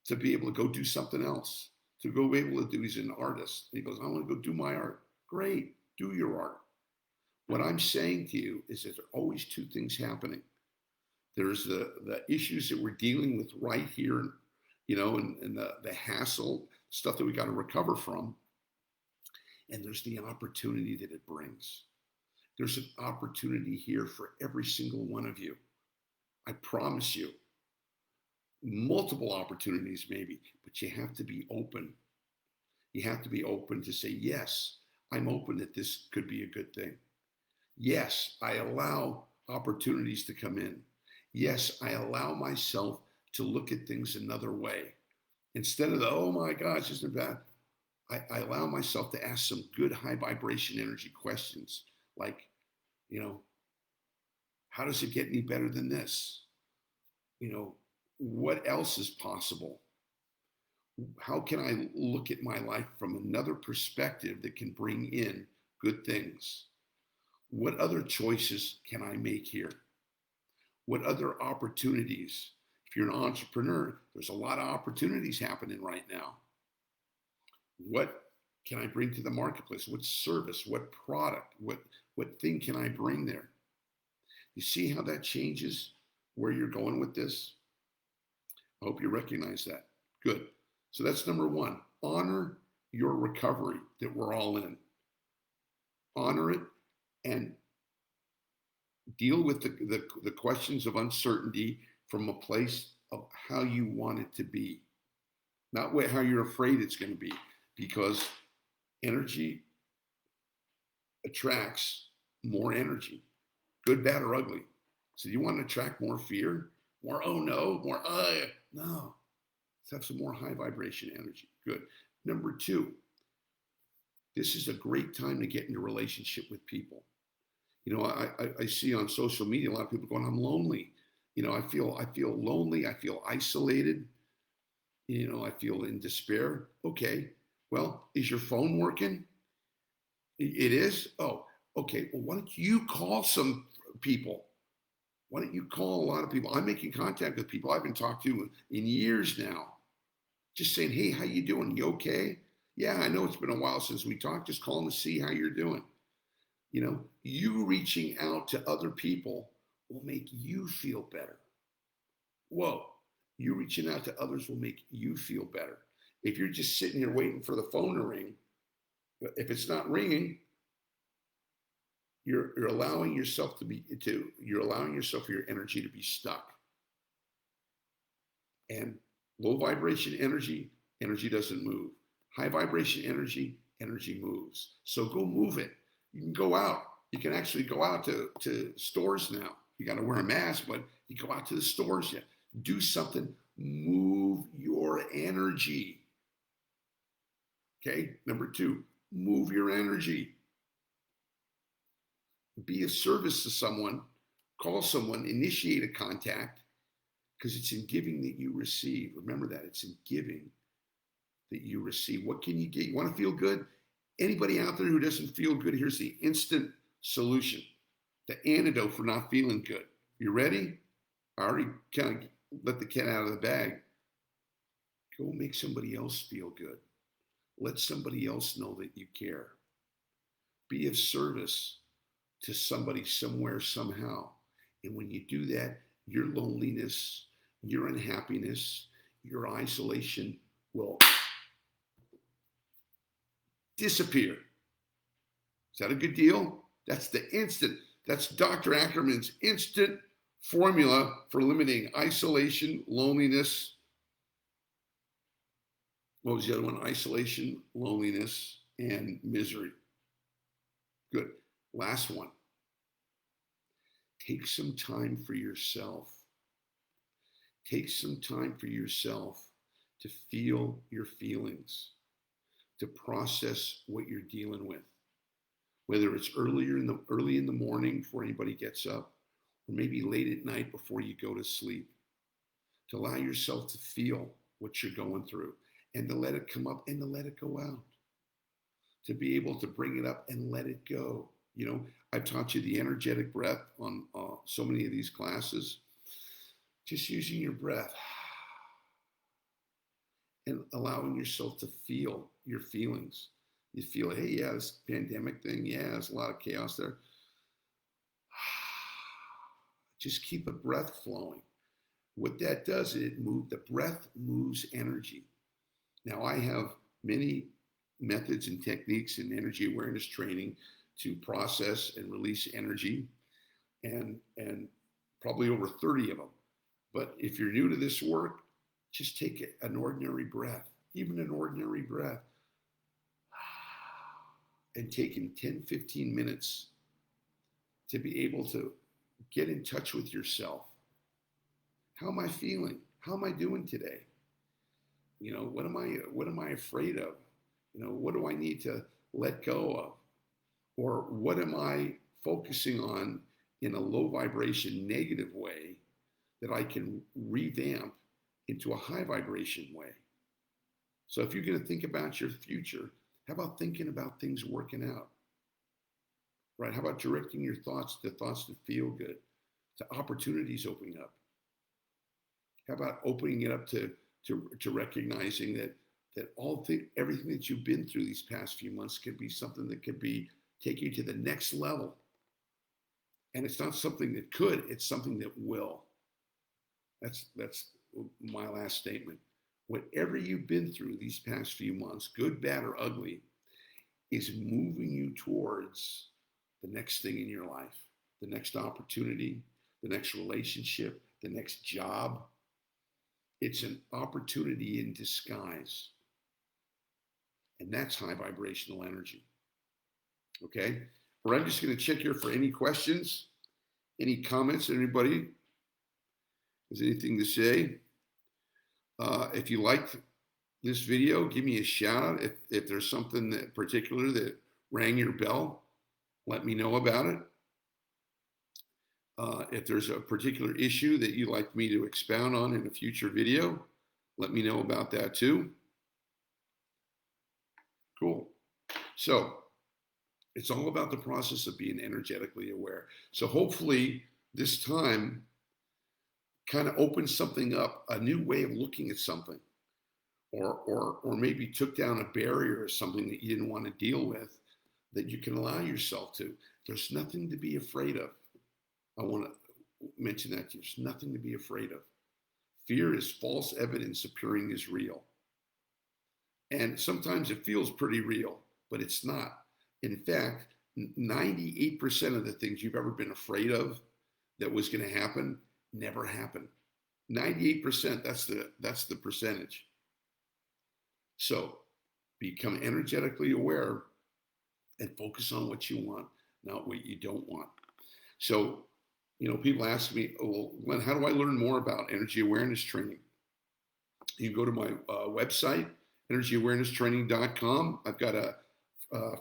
to be able to go do something else, to go be able to do. He's an artist. And he goes, I want to go do my art. Great, do your art. What I'm saying to you is that there are always two things happening. There's the issues that we're dealing with right here, and the hassle, stuff that we got to recover from. And there's the opportunity that it brings. There's an opportunity here for every single one of you. I promise you. Multiple opportunities maybe, but you have to be open. You have to be open to say, yes, I'm open that this could be a good thing. Yes, I allow opportunities to come in. Yes, I allow myself to look at things another way. Instead of oh my gosh, isn't it bad? I allow myself to ask some good high vibration energy questions like, How does it get any better than this? What else is possible? How can I look at my life from another perspective that can bring in good things? What other choices can I make here? What other opportunities? If you're an entrepreneur, there's a lot of opportunities happening right now. What can I bring to the marketplace? What service, what product, what thing can I bring there? You see how that changes where you're going with this? I hope you recognize that. Good. So that's number one. Honor your recovery that we're all in. Honor it and deal with the questions of uncertainty from a place of how you want it to be, not how you're afraid it's going to be, because energy attracts more energy, good, bad, or ugly. So you want to attract more fear, more oh no, more no. Let's have some more high vibration energy. Good. Number two, this is a great time to get into relationship with people. I see on social media a lot of people going, I'm lonely. I feel lonely. I feel isolated. I feel in despair. Okay. Well, is your phone working? It is? Oh, okay. Well, why don't you call some people? Why don't you call a lot of people? I'm making contact with people I've been talking to in years now. Just saying, hey, how you doing? You okay? Yeah, I know it's been a while since we talked. Just calling to see how you're doing. You reaching out to other people will make you feel better. Whoa, you reaching out to others will make you feel better. If you're just sitting here waiting for the phone to ring, if it's not ringing, you're allowing yourself you're allowing yourself for your energy to be stuck. And low vibration energy doesn't move. High vibration energy moves. So go move it. You can go out. You can actually go out to stores now. You got to wear a mask, but you go out to the stores. Do something. Move your energy. Okay. Number two, move your energy. Be of service to someone. Call someone. Initiate a contact, because it's in giving that you receive. Remember that. It's in giving that you receive. What can you get? You want to feel good? Anybody out there who doesn't feel good, here's the instant solution, the antidote for not feeling good. You ready? I already kind of let the cat out of the bag. Go make somebody else feel good. Let somebody else know that you care. Be of service to somebody somewhere, somehow. And when you do that, your loneliness, your unhappiness, your isolation will disappear. Is that a good deal? That's Dr. Ackerman's instant formula for eliminating isolation, loneliness. What was the other one? Isolation, loneliness, and misery. Good. Last one. Take some time for yourself. Take some time for yourself to feel your feelings, to process what you're dealing with. Whether it's early in the morning before anybody gets up, or maybe late at night before you go to sleep, to allow yourself to feel what you're going through and to let it come up and to let it go out, to be able to bring it up and let it go. I've taught you the energetic breath on so many of these classes. Just using your breath and allowing yourself to feel your feelings. You feel, hey, yeah, this pandemic thing, yeah, there's a lot of chaos there. Just keep a breath flowing. What that does, the breath moves energy. Now, I have many methods and techniques in energy awareness training to process and release energy, and probably over 30 of them. But if you're new to this work, just take an ordinary breath, even an ordinary breath, and taking 10, 15 minutes to be able to get in touch with yourself. How am I feeling? How am I doing today? What am I afraid of? What do I need to let go of? Or what am I focusing on in a low vibration negative way that I can revamp into a high vibration way. So if you're going to think about your future, how about thinking about things working out? Right? How about directing your thoughts to thoughts that feel good, to opportunities opening up? How about opening it up to recognizing that everything that you've been through these past few months could be something that could be take you to the next level. And it's not something that could, it's something that will. That's my last statement. Whatever you've been through these past few months, good, bad, or ugly, is moving you towards the next thing in your life, the next opportunity, the next relationship, the next job. It's an opportunity in disguise. And that's high vibrational energy. Okay? Or I'm just going to check here for any questions, any comments. Anybody has anything to say? If you liked this video, give me a shout out. If there's something that particular that rang your bell, let me know about it. If there's a particular issue that you'd like me to expound on in a future video, let me know about that too. Cool. So it's all about the process of being energetically aware. So hopefully this time kind of opens something up, a new way of looking at something, or maybe took down a barrier or something that you didn't want to deal with that you can allow yourself to. There's nothing to be afraid of. I want to mention that to you. There's nothing to be afraid of. Fear is false evidence appearing as real. And sometimes it feels pretty real, but it's not. In fact, 98% of the things you've ever been afraid of that was going to happen never happened. 98%, that's the percentage. So become energetically aware and focus on what you want, not what you don't want. So, people ask me, well, Glenn, how do I learn more about energy awareness training? You can go to my website, energyawarennesstraining.com. I've got a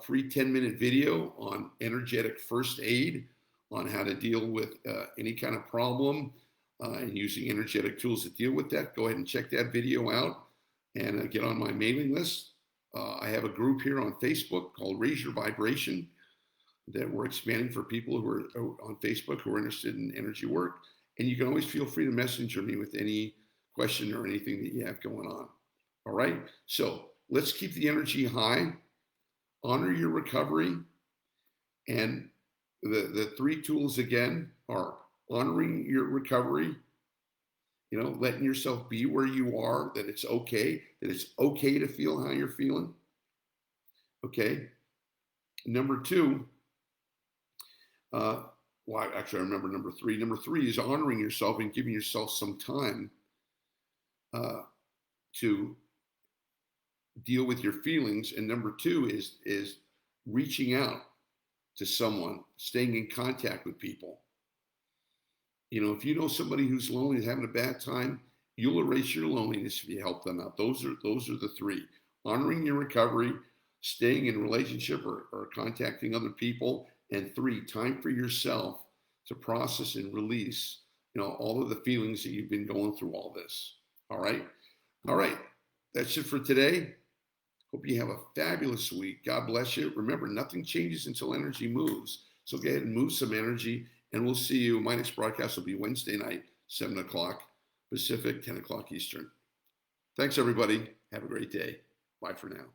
free 10-minute video on energetic first aid, on how to deal with any kind of problem and using energetic tools to deal with that. Go ahead and check that video out and get on my mailing list. I have a group here on Facebook called Raise Your Vibration that we're expanding for people who are on Facebook who are interested in energy work. And you can always feel free to messenger me with any question or anything that you have going on. All right? So let's keep the energy high, honor your recovery, and the three tools again are honoring your recovery, letting yourself be where you are, that it's okay to feel how you're feeling. Okay. Number two, actually I remember number three. Number three is honoring yourself and giving yourself some time to deal with your feelings. And number two is reaching out to someone, staying in contact with people. If you know somebody who's lonely and having a bad time, you'll erase your loneliness if you help them out. Those are the three: honoring your recovery, staying in relationship or contacting other people, and three, time for yourself to process and release, all of the feelings that you've been going through all this. All right. That's it for today. Hope you have a fabulous week. God bless you. Remember, nothing changes until energy moves. So go ahead and move some energy, and we'll see you. My next broadcast will be Wednesday night, 7 o'clock Pacific, 10 o'clock Eastern. Thanks, everybody. Have a great day. Bye for now.